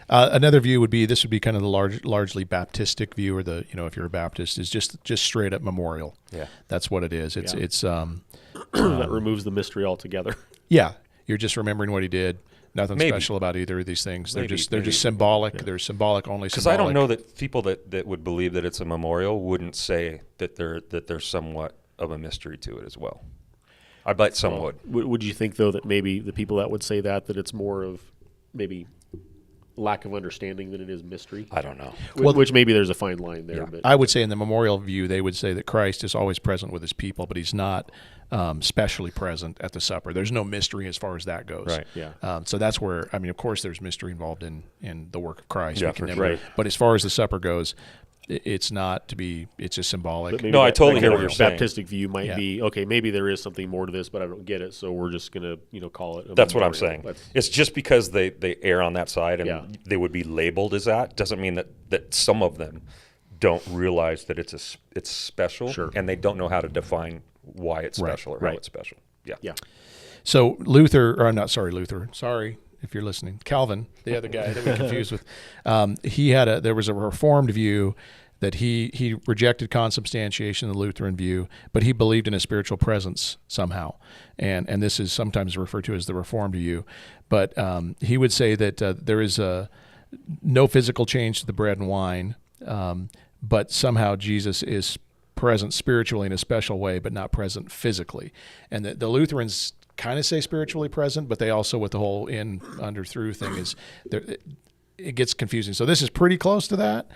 Another view would be, this would be kind of the largely Baptistic view, or the, if you're a Baptist, is just straight up memorial. Yeah. That's what it is. It's, Yeah. it's, that removes the mystery altogether. yeah, you're just remembering what he did. Nothing Maybe. special about either of these things. They're Maybe, just maybe. symbolic. They're symbolic only. Because I don't know that people that would believe that it's a memorial wouldn't say that there's somewhat of a mystery to it as well. I bet some would. Would you think, though, that maybe the people that would say that it's more of maybe lack of understanding than it is mystery? I don't know. Which maybe there's a fine line there. Yeah. But I would say in the memorial view, they would say that Christ is always present with his people, but he's not specially present at the supper. There's no mystery as far as that goes. Right. Yeah. So that's where, of course, there's mystery involved in the work of Christ. Yeah, We can for never- sure. Right. But as far as the supper goes, it's not to be. It's just symbolic. But maybe No, I totally that hear what kind you're of saying. Baptistic view might Yeah. be, okay, maybe there is something more to this, but I don't get it, so we're just going to call it a That's what I'm memorial. saying. That's- It's just because they err on that side and Yeah. they would be labeled as that doesn't mean that some of them don't realize that it's special, Sure. and they don't know how to define why it's Right, special or how right. it's special. Yeah. Yeah. So Luther, or not sorry, Luther. Sorry if you're listening. Calvin, the other guy that we confused with, there was a Reformed view that he rejected consubstantiation, the Lutheran view, but he believed in a spiritual presence somehow, and this is sometimes referred to as the Reformed view. But he would say that there is no physical change to the bread and wine, but somehow Jesus is present spiritually in a special way, but not present physically. And the Lutherans kind of say spiritually present, but they also, with the whole in, under, through thing, is it gets confusing. So this is pretty close to that,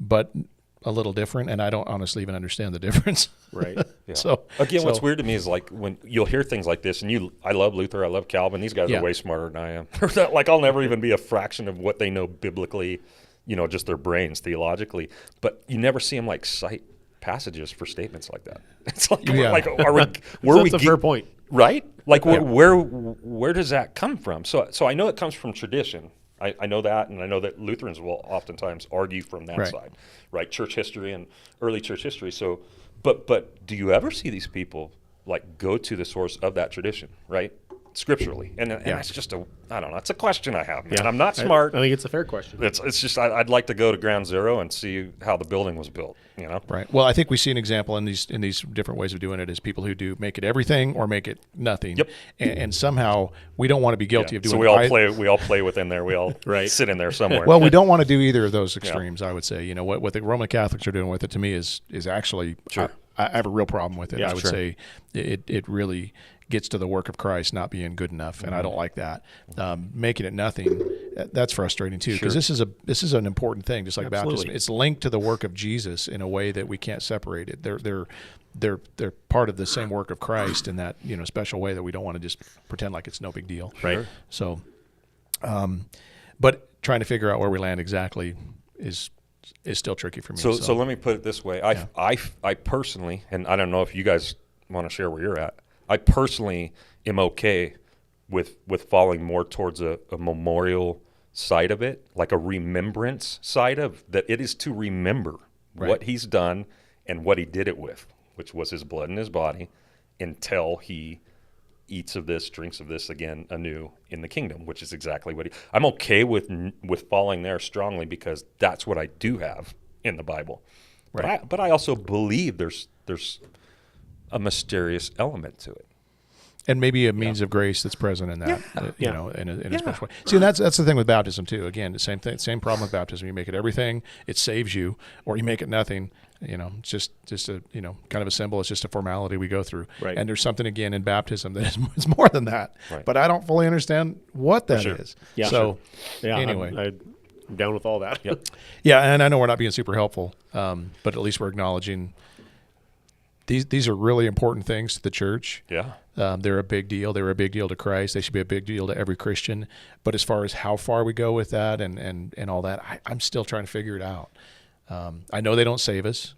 but a little different, and I don't honestly even understand the difference. Right. Yeah. So Again, what's so- weird to me is like when you'll hear things like this, and I love Luther, I love Calvin. These guys Yeah. are way smarter than I am. Like I'll never even be a fraction of what they know biblically, just their brains theologically. But you never see them like cite passages for statements like that. It's like, Yeah. are we? Where That's a fair point. right? Like Yeah. where does that come from? So I know it comes from tradition. I know that, and I know that Lutherans will oftentimes argue from that Right. side, right? Church history and early church history. So, but do you ever see these people like go to the source of that tradition, right? Scripturally, and it's just I don't know. It's a question I have, man. Yeah. I'm not smart. I think it's a fair question. It's just I'd like to go to ground zero and see how the building was built. Right. Well, I think we see an example in these different ways of doing it is people who do make it everything or make it nothing. Yep. And somehow we don't want to be guilty of doing. So we all play within there. We all Right. sit in there somewhere. Well, we don't want to do either of those extremes. I would say, what the Roman Catholics are doing with it to me is actually, Sure. I have a real problem with it. Yeah, I would sure. say it really gets to the work of Christ not being good enough, and I don't like that. Making it nothing, that's frustrating too, because this is an important thing, just like Absolutely. baptism. It's linked to the work of Jesus in a way that we can't separate it. They're part of the same work of Christ in that special way that we don't want to just pretend like it's no big deal. Right. So, but trying to figure out where we land exactly is still tricky for me. So let me put it this way. I personally, and I don't know if you guys want to share where you're at, I personally am okay with falling more towards a memorial side of it, like a remembrance side of that. It is to remember what he's done and what he did it with, which was his blood and his body, until he eats of this, drinks of this again anew in the kingdom, which is exactly what I'm okay with falling there strongly, because that's what I do have in the Bible. Right. But I also believe there's a mysterious element to it. And maybe a means of grace that's present in that, you Yeah. know, in a special way. See, and that's the thing with baptism too. Again, the same thing, same problem with baptism. You make it everything, it saves you, or you make it nothing. You know, it's just a, you know, kind of a symbol. It's just a formality we go through. Right. And there's something again in baptism that is more than that. Right. But I don't fully understand what that sure. is. Yeah, So Yeah. anyway, I'm down with all that. Yep. yeah, and I know we're not being super helpful, but at least we're acknowledging these are really important things to the church. Yeah. They're a big deal. They were a big deal to Christ. They should be a big deal to every Christian. But as far as how far we go with that and all that, I'm still trying to figure it out. I know they don't save us,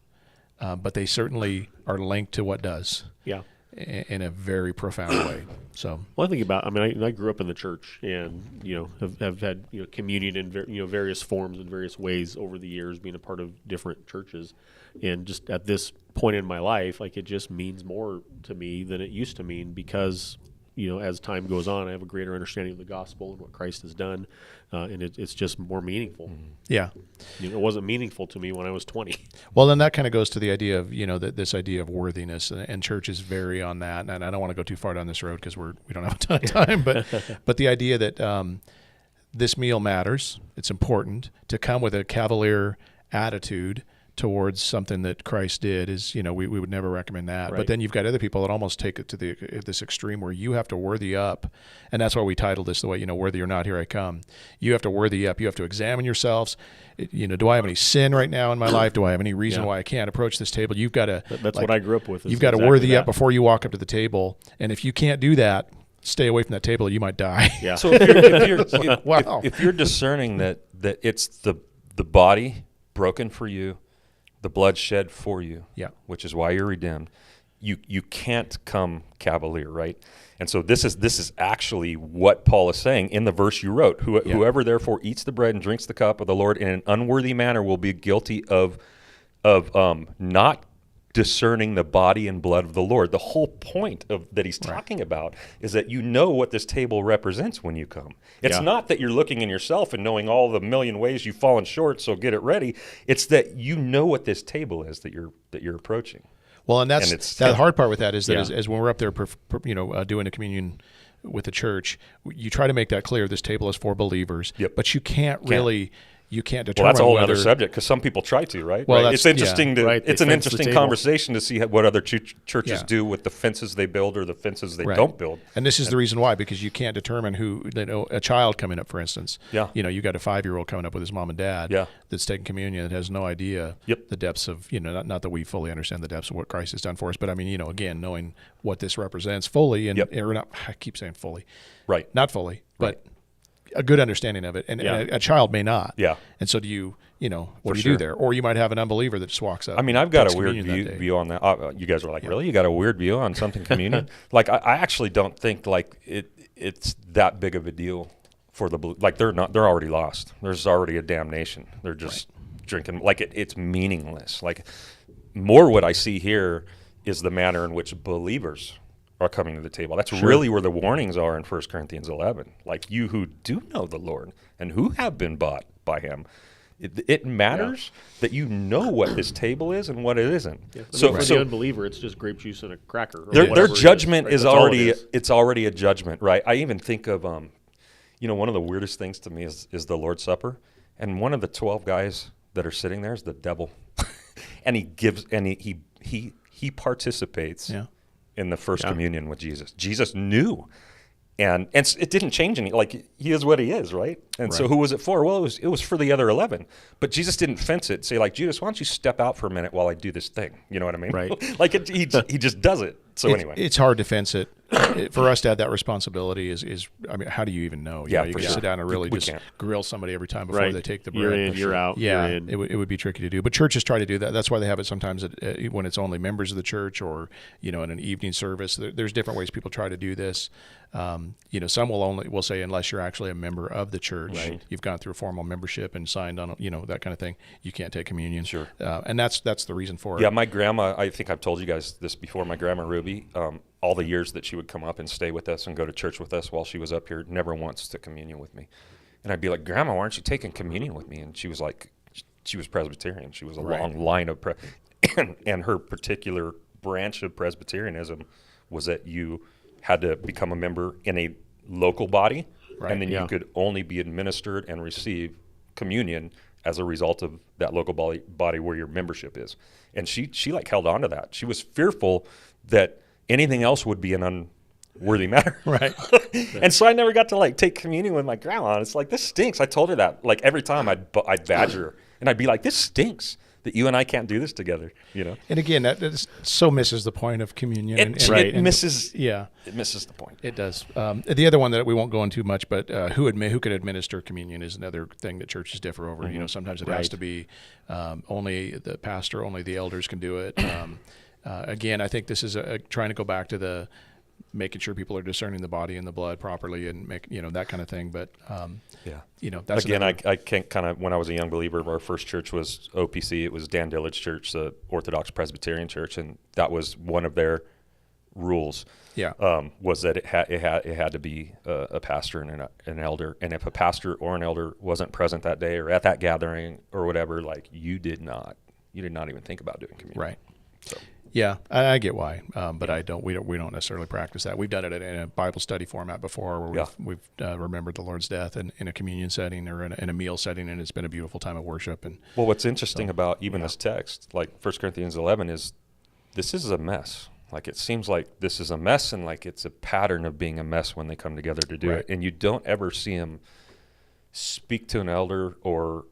but they certainly are linked to what does Yeah. in a very profound way. So, Well, I think about. I mean, I grew up in the church, and have had communion in various forms and various ways over the years, being a part of different churches, and just at this point in my life, like it just means more to me than it used to mean because as time goes on, I have a greater understanding of the gospel and what Christ has done, and it's just more meaningful. yeah. It wasn't meaningful to me when I was 20. Well, then that kind of goes to the idea of, this idea of worthiness, and churches vary on that. And I don't want to go too far down this road because we don't have a ton of time, but the idea that this meal matters, it's important to come with a cavalier attitude towards something that Christ did is, we would never recommend that. Right. But then you've got other people that almost take it to this extreme where you have to worthy up. And that's why we titled this the way, worthy or not, here I come. You have to worthy up. You have to examine yourselves. Do I have any sin right now in my life? Do I have any reason why I can't approach this table? You've got to. That's what I grew up with. You've got to worthy up before you walk up to the table. And if you can't do that, stay away from that table. You might die. Yeah. So if you're Wow. if you're discerning that it's the body broken for you, the blood shed for you, Yeah. which is why you're redeemed, you can't come cavalier, right? And so this is actually what Paul is saying in the verse you wrote. Whoever therefore eats the bread and drinks the cup of the Lord in an unworthy manner will be guilty of not discerning the body and blood of the Lord. The whole point of that he's talking about is that what this table represents when you come. It's not that you're looking in yourself and knowing all the million ways you've fallen short, so get it ready. It's that you know what this table is that you're approaching. Well, and that's the hard part with that is that Yeah. as when we're up there, doing a communion with the church, you try to make that clear. This table is for believers, Yep. but you can't determine. Well, that's a whole other whether, subject because some people try to, right? Well, Right? that's- It's interesting yeah. Right, It's they an fence the interesting table. conversation to see what other churches Yeah. do with the fences they build or the fences they Right. don't build. And this is the reason why, because you can't determine who, a child coming up, for instance. Yeah. You got a 5-year-old coming up with his mom and dad. Yeah. That's taking communion that has no idea. Yep. The depths of, not that we fully understand the depths of what Christ has done for us, but I mean, again, knowing what this represents fully, and Yep. or not, I keep saying fully, Right. not fully, but a good understanding of it, and a child may not. Yeah. And so do you, what For do you sure. do there? Or you might have an unbeliever that just walks up. I mean, I've got takes a weird communion that day. view on that. You guys are like, really? You got a weird view on something communion? Like, I actually don't think like it's that big of a deal for like they're already lost. There's already a damnation. They're just drinking. Like it's meaningless. Like more what I see here is the manner in which believers are coming to the table. That's really where the warnings are in 1 Corinthians 11. Like you who do know the Lord and who have been bought by him. It matters that you know what this table is and what it isn't. Yeah. So for the unbeliever, it's just grape juice and a cracker. Or their whatever it judgment right? is That's all it already is. it's already a judgment, right? I even think of one of the weirdest things to me is the Lord's Supper, and one of the 12 guys that are sitting there is the devil, and he participates in the first communion with Jesus. Jesus knew. And it didn't change any. Like he is what he is, right? And so who was it for? Well, it was for the other 11. But Jesus didn't fence it. Say like, Judas, why don't you step out for a minute while I do this thing? You know what I mean? Right. Like he just does it. So anyway, it's hard to fence it. For us to have that responsibility is I mean, how do you even know? You For can sure. sit down and really We just can't. grill somebody every time before Right. they take the bread. You're in, you're out. Yeah, You're in. it would be tricky to do. But churches try to do that. That's why they have it sometimes when it's only members of the church or, in an evening service. There's different ways people try to do this. Some will say unless you're actually a member of the church, Right. you've gone through a formal membership and signed on, that kind of thing, you can't take communion. Sure. And that's the reason for it. Yeah, my grandma, I think I've told you guys this before, my grandma Ruby, all the years that she would come up and stay with us and go to church with us while she was up here, never once took communion with me. And I'd be like, Grandma, why aren't you taking communion with me? And she was like, she was Presbyterian. She was a long line of, and her particular branch of Presbyterianism was that you had to become a member in a local body, Right, and then yeah. you could only be administered and receive communion as a result of that local body where your membership is. And she like held on to that. She was fearful that anything else would be an unworthy matter. Right. And so I never got to like take communion with my grandma. And it's like, this stinks. I told her that like every time I'd badger her, and I'd be like, this stinks that you and I can't do this together, you know? And again, that so misses the point of communion. It misses Yeah, it misses the point. it does. The other one that we won't go into much, but who can administer communion is another thing that churches differ over. You know, sometimes it has Right. to be only the pastor, only the elders can do it. Again, I think this is trying to go back to the making sure people are discerning the body and the blood properly, and that kind of thing. But that's Again, another- I can't kind of, when I was a young believer, our first church was OPC. It was Dan Dillage Church, the Orthodox Presbyterian Church, and that was one of their rules. Yeah. Was that it had to be a pastor and an elder, and if a pastor or an elder wasn't present that day or at that gathering or whatever, like you did not even think about doing communion. Right. So. Yeah, I get why, but we don't necessarily practice that. We've done it in a Bible study format before, where we've remembered the Lord's death in a communion setting or in a meal setting, and it's been a beautiful time of worship. And Well, what's interesting about even this text, like 1 Corinthians 11, is this is a mess. Like it seems like this is a mess, and like it's a pattern of being a mess when they come together to do Right. it. And you don't ever see him speak to an elder or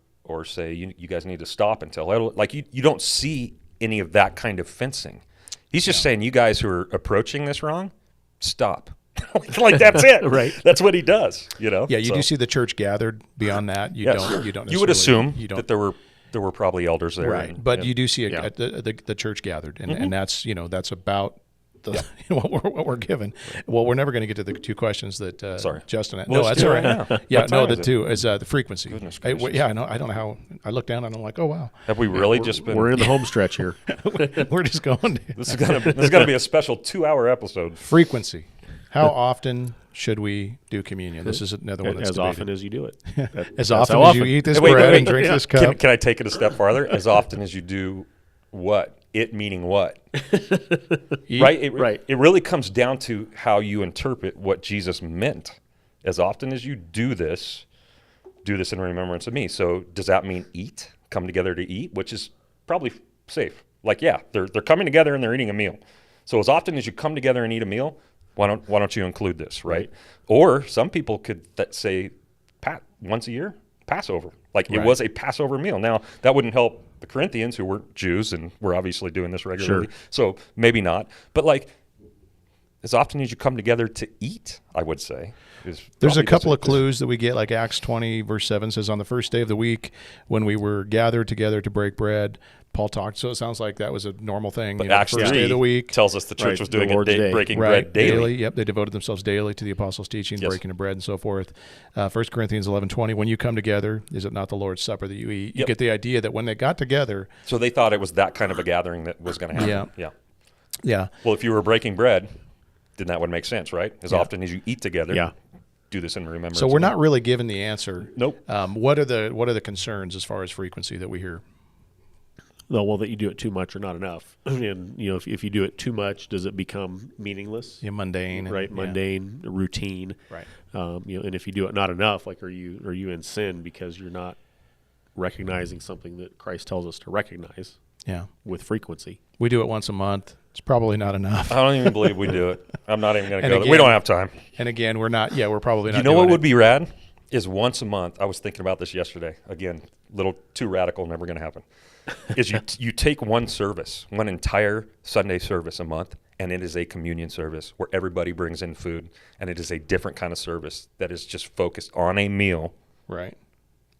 say, you guys need to stop and tell elder. Like you don't see any of that kind of fencing. He's just saying, you guys who are approaching this wrong, stop. Like that's it. Right. That's what he does, you know? yeah, you So, do see the church gathered. Beyond that, you yes. don't. You would assume you don't, that there were probably elders there. right, and- but and- you do see Yeah. the church gathered, and that's that's about the, what we're given. Well, we're never going to get to the two questions that Sorry. Justin. Well, No, let's that's do all it right. right now. Yeah, What no, time the is it? two is the frequency. Goodness I gracious. yeah, I know. I don't know how. I look down and I'm like, oh wow, Have we really just been? We're in the home stretch here. we're just going to This is gonna be a special 2-hour episode. frequency. How often should we do communion? This is another one that's As debated. often as you do it. As That's often how as you eat this bread and drink this cup. Can I take it a step farther? As often as you do what? It meaning what? Eat. Right? Right. It really comes down to how you interpret what Jesus meant. As often as you do this in remembrance of me. So does that mean eat? Come together to eat, which is probably safe. Like, yeah, they're coming together and they're eating a meal. So as often as you come together and eat a meal, why don't you include this, right? Or some people could say once a year, Passover. Like it Right. was a Passover meal. Now, that wouldn't help the Corinthians who weren't Jews and were obviously doing this regularly. Sure. So maybe not. But like as often as you come together to eat, I would say. There's a probably couple of just clues that we get, like Acts 20, verse 7 says, on the first day of the week, when we were gathered together to break bread, Paul talked. So it sounds like that was a normal thing. But the Acts first 3 day of the week. tells us the church Right, was the doing Lord's Day. breaking Right, bread daily. Yep, they devoted themselves daily to the apostles' teaching, Yes. breaking of bread, and so forth. 1 Corinthians 11:20, when you come together, is it not the Lord's Supper that you eat? You Yep. get the idea that when they got together, So they thought it was that kind of a gathering that was going to happen. Yeah. Yeah. yeah, Well, if you were breaking bread, then that would make sense, right? As Yeah. often as you eat together, Yeah. do this in remembrance. so of we're me. not really given the answer. Nope. What are the concerns as far as frequency that we hear? No, well, that you do it too much or not enough. And, if you do it too much, does it become meaningless? Yeah, mundane. and- Right, yeah. mundane, routine. Right. And if you do it not enough, like are you in sin because you're not recognizing something that Christ tells us to recognize Yeah. with frequency? We do it once a month. It's probably not enough. I don't even believe we do it. I'm not even going to And go there. again- We don't have time. And again, we're probably not You know what doing would it. be rad? Is once a month. I was thinking about this yesterday. Again, little too radical, never going to happen. Is you take one service, one entire Sunday service a month, and it is a communion service where everybody brings in food, and it is a different kind of service that is just focused on a meal Right.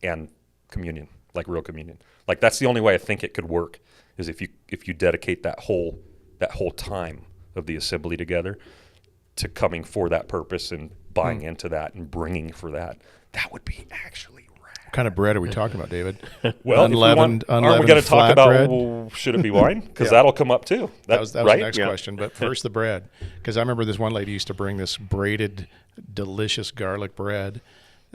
and communion, like real communion. Like that's the only way I think it could work is if you dedicate that whole time of the assembly together to coming for that purpose and buying into that and bringing for that. That would be actually rad. What kind of bread are we talking about, David? Well, unleavened, aren't we unleavened going to talk flat about bread? well, should it be wine? Because Yeah. that'll come up too. That was right? the next Yeah. question. But first, the bread, because I remember this one lady used to bring this braided, delicious garlic bread.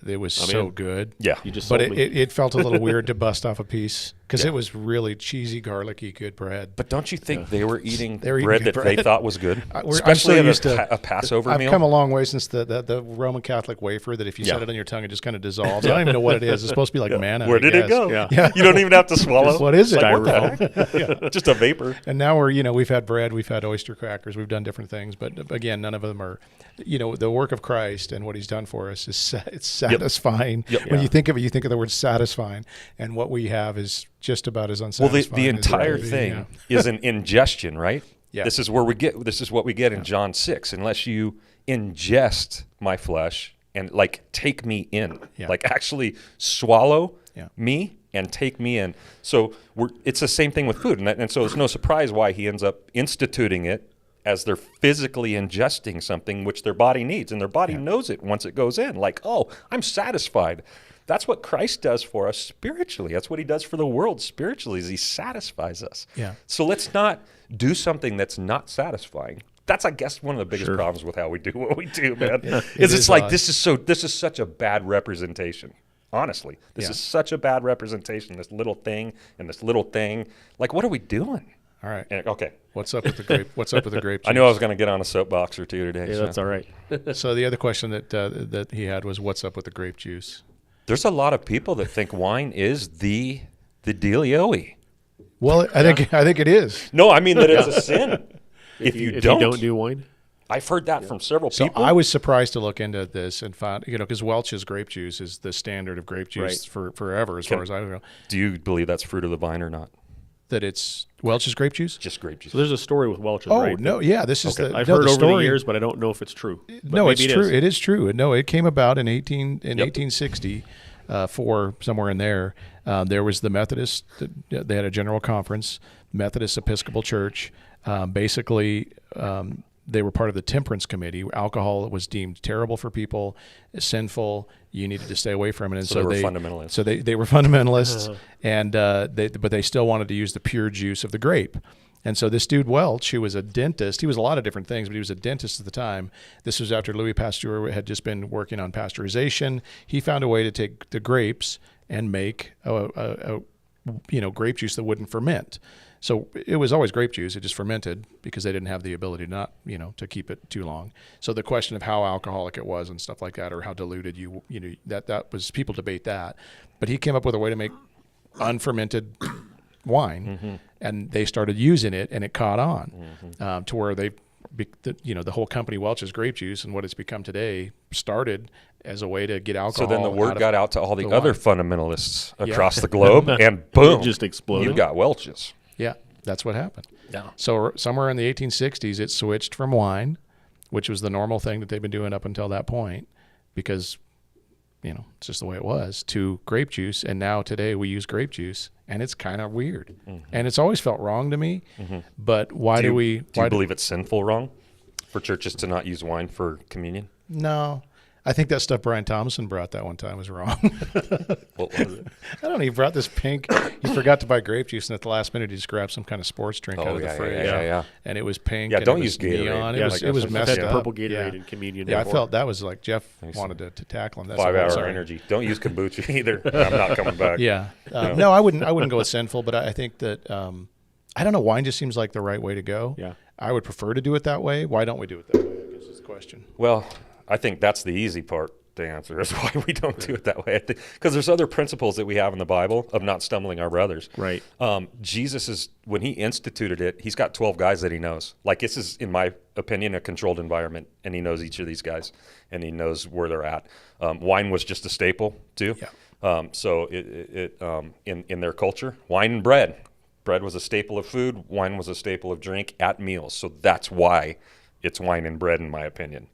It was so in. good. Yeah. You just But sold me. it felt a little weird to bust off a piece because it was really cheesy, garlicky, good bread. But don't you think they were eating They were eating bread good that they bread. thought was good? I'm Especially so at used to a Passover I've meal? come a long way since the Roman Catholic wafer that if you set it on your tongue, it just kind of dissolves. I don't even know what it is. It's supposed to be like manna. Where I did it guess. go? Yeah. You don't even have to swallow. What is it? Like, what the heck? Just a vapor. And now we've had bread, we've had oyster crackers, we've done different things, but again, none of them are, the work of Christ and what He's done for us is it's satisfying. Yep. When you think of it, you think of the word satisfying, and what we have is just about as Well, unsatisfying. the as entire it is. thing is an ingestion, right? Yeah. This is what we get in John 6. Unless you ingest my flesh and like take me in, Yeah. like actually swallow Yeah. me and take me in. So it's the same thing with food. And so it's no surprise why he ends up instituting it as they're physically ingesting something which their body needs. And their body knows it once it goes in. Like, oh, I'm satisfied. That's what Christ does for us spiritually. That's what he does for the world spiritually, is he satisfies us. Yeah. So let's not do something that's not satisfying. That's, I guess, one of the biggest problems with how we do what we do, man. It's like odd. this is such a bad representation. Honestly, this is such a bad representation. This little thing and this little thing. Like, what are we doing? All right. And, okay, What's up with the grape? What's up with the grape juice? I knew I was going to get on a soapbox or two today. Yeah, so. that's all right. So the other question that he had was, what's up with the grape juice? There's a lot of people that think wine is the dealio-y. Well, I think it is. No, I mean that it's a sin. If you don't do wine, I've heard that from several So people. I was surprised to look into this and find, because Welch's grape juice is the standard of grape juice for forever, as far as I know. Do you believe that's fruit of the vine or not? That it's Welch's grape juice? Just grape juice. so there's a story with Welch's. Oh right? no, yeah, this is I've the heard over story. the years, but I don't know if it's true. But No, it's maybe true. is. It is true. No, it came about in 1860, somewhere in there. There was the Methodist. They had a general conference, Methodist Episcopal Church. Basically, they were part of the temperance committee. Alcohol was deemed terrible for people, sinful. You needed to stay away from it. And So they were fundamentalists. So they were fundamentalists, and but they still wanted to use the pure juice of the grape. And so this dude Welch, who was a dentist, he was a lot of different things, but he was a dentist at the time. This was after Louis Pasteur had just been working on pasteurization. He found a way to take the grapes and make a grape juice that wouldn't ferment. So it was always grape juice. It just fermented because they didn't have the ability to keep it too long. So the question of how alcoholic it was and stuff like that, or how diluted that was, people debate that. But he came up with a way to make unfermented wine, and they started using it, and it caught on to where the whole company Welch's Grape Juice and what it's become today started as a way to get alcohol. So then the word got out to all the the other wine. fundamentalists across the globe, and boom, It just exploded. You got Welch's. Yeah, that's what happened. Yeah. So somewhere in the 1860s, it switched from wine, which was the normal thing that they've been doing up until that point, because it's just the way it was, to grape juice. And now today we use grape juice, and it's kind of weird. And it's always felt wrong to me. But why do we? Do you believe it's sinful wrong for churches to not use wine for communion? No. I think that stuff Brian Thomason brought that one time was wrong. What was it? I don't know. He brought this pink. He forgot to buy grape juice, and at the last minute, he just grabbed some kind of sports drink out of the fridge. yeah. And it was pink. Yeah, and don't it use was Gatorade. neon. Yeah, It was I've messed had up. purple Gatorade Yeah. in communion. Yeah, I before. felt that was like Jeff Nice. wanted to tackle him. That's 5 all. hour Sorry. energy. Don't use kombucha either. I'm not coming back. Yeah. No, I wouldn't go with sinful, but I think that I don't know. Wine just seems like the right way to go. Yeah. I would prefer to do it that way. Why don't we do it that way? I guess is the question. Well, I think that's the easy part to answer, is why we don't do it that way. Because there's other principles that we have in the Bible of not stumbling our brothers. Right. Jesus is, when he instituted it, he's got 12 guys that he knows. Like, this is, in my opinion, a controlled environment, and he knows each of these guys, and he knows where they're at. Wine was just a staple too. Yeah. So in their culture, wine and bread. Bread was a staple of food. Wine was a staple of drink at meals. So that's why it's wine and bread, in my opinion.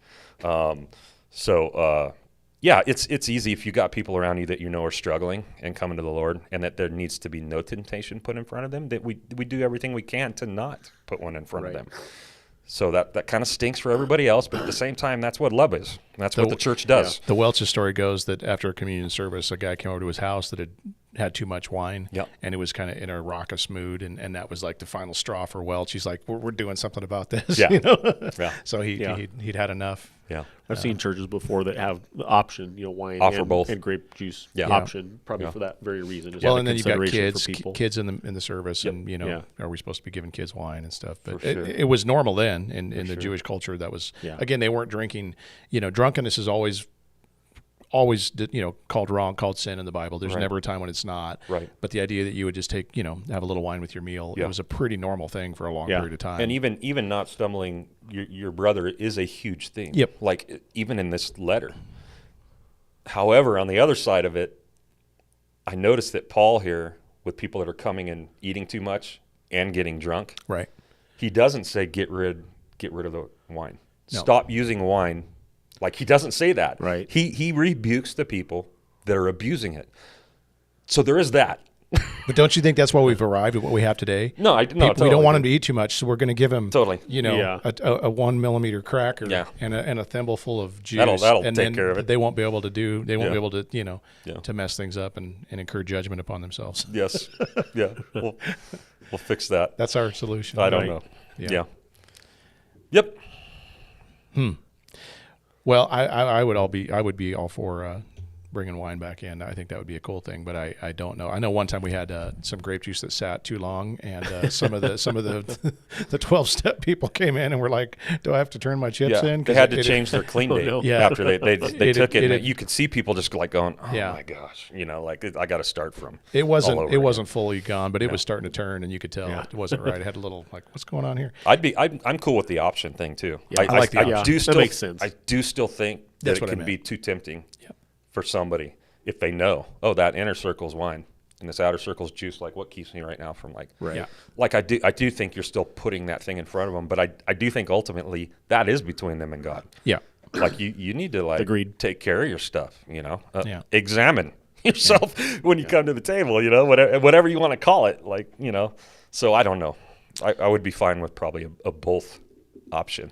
Yeah, it's easy if you got people around you that are struggling and coming to the Lord, and that there needs to be no temptation put in front of them, that we do everything we can to not put one in front of them. So that kind of stinks for everybody else, but at the same time, that's what love is. That's what the church does. The Welch's story goes that after a communion service, a guy came over to his house that had had too much wine, Yep. and it was kind of in a raucous mood, and that was like the final straw for Welch. He's like, we're doing something about this. Yeah. You know? Yeah. So Yeah. he'd had enough. Yeah. I've seen churches before that have the option, wine Offer and, both. and grape juice Yeah. option, probably Yeah. for that very reason. Is Well, the and then you've got consideration kids, for people. kids in the service, Yep. and Yeah. are we supposed to be giving kids wine and stuff? But For sure. it was normal then in the sure. Jewish culture. That was Yeah. again, they weren't drinking. Drunkenness is always called wrong, called sin in the Bible. There's Right. never a time when it's not. Right. But the idea that you would just take, have a little wine with your meal, Yeah. it was a pretty normal thing for a long Yeah. period of time. And even not stumbling your brother is a huge thing. Yep. Like even in this letter. However, on the other side of it, I noticed that Paul here, with people that are coming and eating too much and getting drunk, right. he doesn't say get rid of the wine. No. Stop using wine. Like he doesn't say that. Right. He rebukes the people that are abusing it. So there is that. But don't you think that's why we've arrived at what we have today? No, We totally. don't want him to eat too much, so we're going to give him Totally. Yeah. a 1 millimeter cracker Yeah. and a thimble full of juice. That'll and take then care of it. They won't be able to They won't Yeah. be able to Yeah. to mess things up and incur judgment upon themselves. Yes. Yeah. We'll fix that. That's our solution. I don't Right. know. Yeah. Yep. Well, I would be all for bringing wine back in. I think that would be a cool thing, but I don't know. I know one time we had some grape juice that sat too long, and some of the the 12-step people came in and were like, "Do I have to turn my chips Yeah. in?" They had to change their clean date no. Yeah. after they took it. it- And you could see people just like going, "Oh Yeah. my gosh!" Like I got to start from. It all over wasn't again. fully gone, but it was starting to turn, and you could tell Yeah. it wasn't right. It had a little like, what's going on here? I'm cool with the option thing too. Yeah, I like the option. do That still, makes sense. I do still think that That's it what I can meant. be too tempting Yep. for somebody if they know, oh, that inner circle's wine and this outer circle's juice. Like, what keeps me right now from like, Right. Yeah. like I do think you're still putting that thing in front of them, but I do think ultimately that is between them and God. Yeah. Like you need to like Agreed. take care of your stuff, Yeah. examine yourself when you come to the table, whatever you want to call it, like, so I don't know. I would be fine with probably a both option.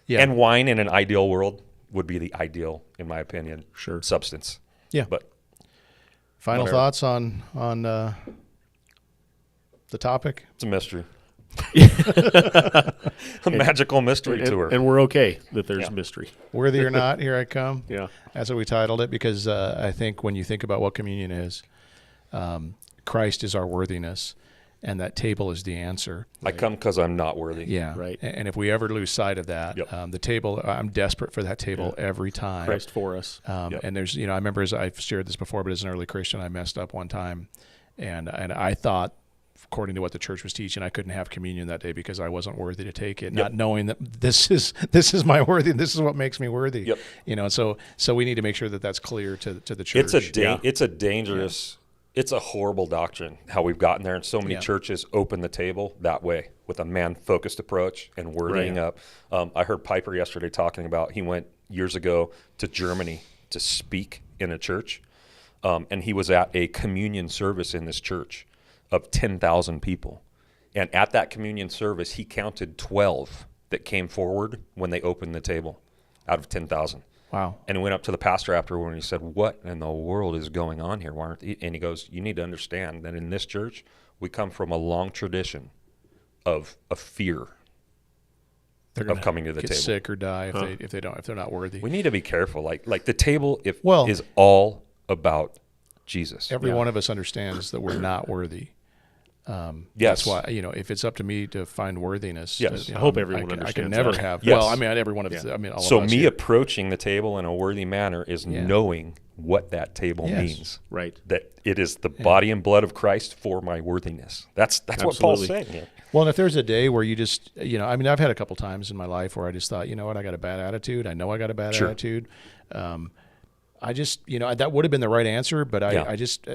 Yeah. And wine in an ideal world would be the ideal, in my opinion, Sure. substance. Yeah. But Final whatever. thoughts on the topic? it's a mystery. A magical mystery tour. And we're okay that there's Yeah. mystery. Worthy or not, here I come. Yeah. That's what we titled it, because I think when you think about what communion is, Christ is our worthiness, and that table is the answer. I come because I'm not worthy. Yeah. Right. And if we ever lose sight of that, Yep. the table, I'm desperate for that table every time. Christ for us. Yep. And there's, I remember, as I've shared this before, but as an early Christian, I messed up one time, and I thought, according to what the church was teaching, I couldn't have communion that day because I wasn't worthy to take it, not knowing that this is my worthy. This is what makes me worthy. Yep. So we need to make sure that that's clear to the church. It's a dangerous, it's a horrible doctrine how we've gotten there, and so many Yeah. churches open the table that way with a man-focused approach and worthying Right. up. I heard Piper yesterday talking about he went years ago to Germany to speak in a church, and he was at a communion service in this church of 10,000 people, and at that communion service he counted 12 that came forward when they opened the table out of 10,000. Wow. And he went up to the pastor afterward and he said, "What in the world is going on here? Why aren't they?" And he goes, "You need to understand that in this church, we come from a long tradition of fear They're of gonna coming to the get table. sick or die if they're not worthy. We need to be careful. Like the table Well- is all about Jesus. Every one of us understands that we're not worthy. Yes. That's why, if it's up to me to find worthiness, Yes. I hope everyone I can understands never that. have. Yes. Well, I mean, every one of us. I mean, all So of us me here. approaching the table in a worthy manner is knowing what that table Yes. means. Right. That it is the body and blood of Christ for my worthiness. That's what Paul's Absolutely. saying here. Well, and if there's a day where you just, I mean, I've had a couple times in my life where I just thought, you know what, I got a bad attitude. I know I got a bad Sure. attitude. I just, that would have been the right answer, but Yeah. I just,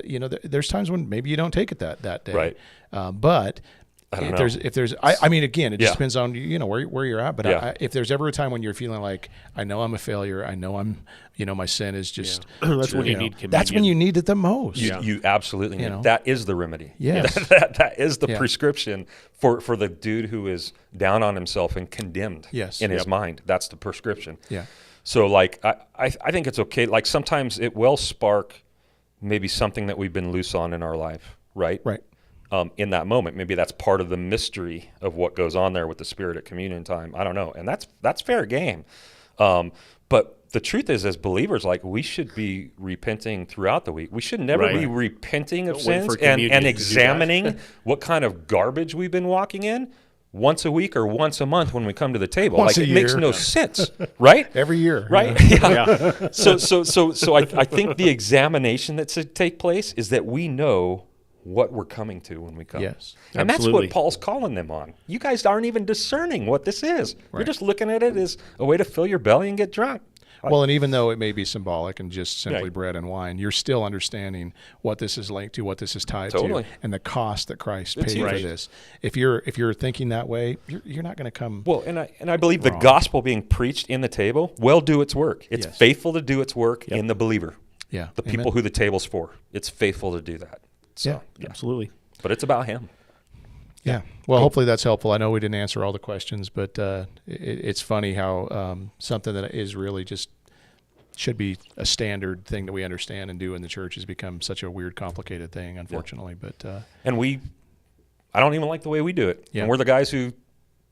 there's times when maybe you don't take it that day. Right. But don't if there's, I mean, again, it just Yeah. depends on, where you're at. But Yeah. if there's ever a time when you're feeling like, I know I'm a failure, I know I'm, my sin is just, That's when you need communion. that's when you need it the most. You absolutely need You know? that is the remedy. Yes. that is the Yeah. prescription for the dude who is down on himself and condemned Yes. in his Yep. mind. That's the prescription. Yeah. So like I think it's okay. Like sometimes it will spark maybe something that we've been loose on in our life, right? Right. In that moment, maybe that's part of the mystery of what goes on there with the Spirit at communion time. I don't know, and that's fair game. But the truth is, as believers, like, we should be repenting throughout the week. We should never Right. be repenting of Don't wait sins for communion and to do that. examining what kind of garbage we've been walking in once a week or once a month when we come to the table. Once Like, a it makes year. no sense, right? Every year. Right? Yeah. So I think the examination that should take place is that we know what we're coming to when we come. Yes. And that's Absolutely. what Paul's calling them on. You guys aren't even discerning what this is. You're Right. just looking at it as a way to fill your belly and get drunk. Well, and even though it may be symbolic and just simply Right. bread and wine, you're still understanding what this is linked to, what this is tied Totally. to, and the cost that Christ It's paid huge. for Right. this. If you're thinking that way, you're not going to come. Well, and I believe the Wrong. gospel being preached in the table will do its work. It's Yes. faithful to do its work in the believer, Yeah. the Amen. people who the table's for. It's faithful to do that. So, Yeah. Absolutely. But it's about him. Yeah. Well, hopefully that's helpful. I know we didn't answer all the questions, but it's funny how something that is really just should be a standard thing that we understand and do in the church has become such a weird, complicated thing, unfortunately. But And I don't even like the way we do it. Yeah. And we're the guys who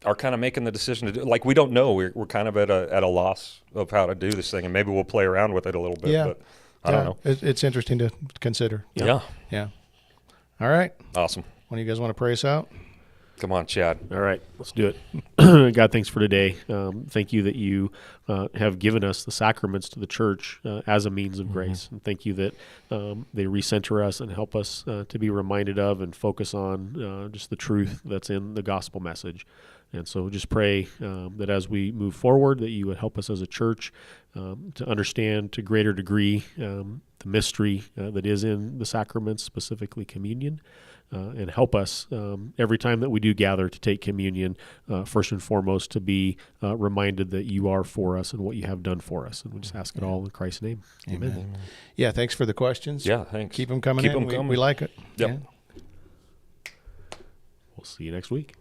are kind of making the decision to do it. Like, we don't know. We're kind of at a loss of how to do this thing, and maybe we'll play around with it a little bit. Yeah. But I don't know. It's interesting to consider. Yeah. Yeah. All right. Awesome. When do you guys want to pray us out? Come on, Chad. All right, let's do it. God, thanks for today. Thank you that you have given us the sacraments to the church as a means of grace. And thank you that they recenter us and help us to be reminded of and focus on just the truth that's in the gospel message. And so just pray that as we move forward, that you would help us as a church to understand to greater degree the mystery that is in the sacraments, specifically communion. And help us every time that we do gather to take communion, first and foremost, to be reminded that you are for us and what you have done for us. And we just ask it all in Christ's name. Amen. Yeah. Thanks for the questions. Yeah, thanks. Keep them coming Keep in. 'em coming. We like it. Yep. Yeah. We'll see you next week.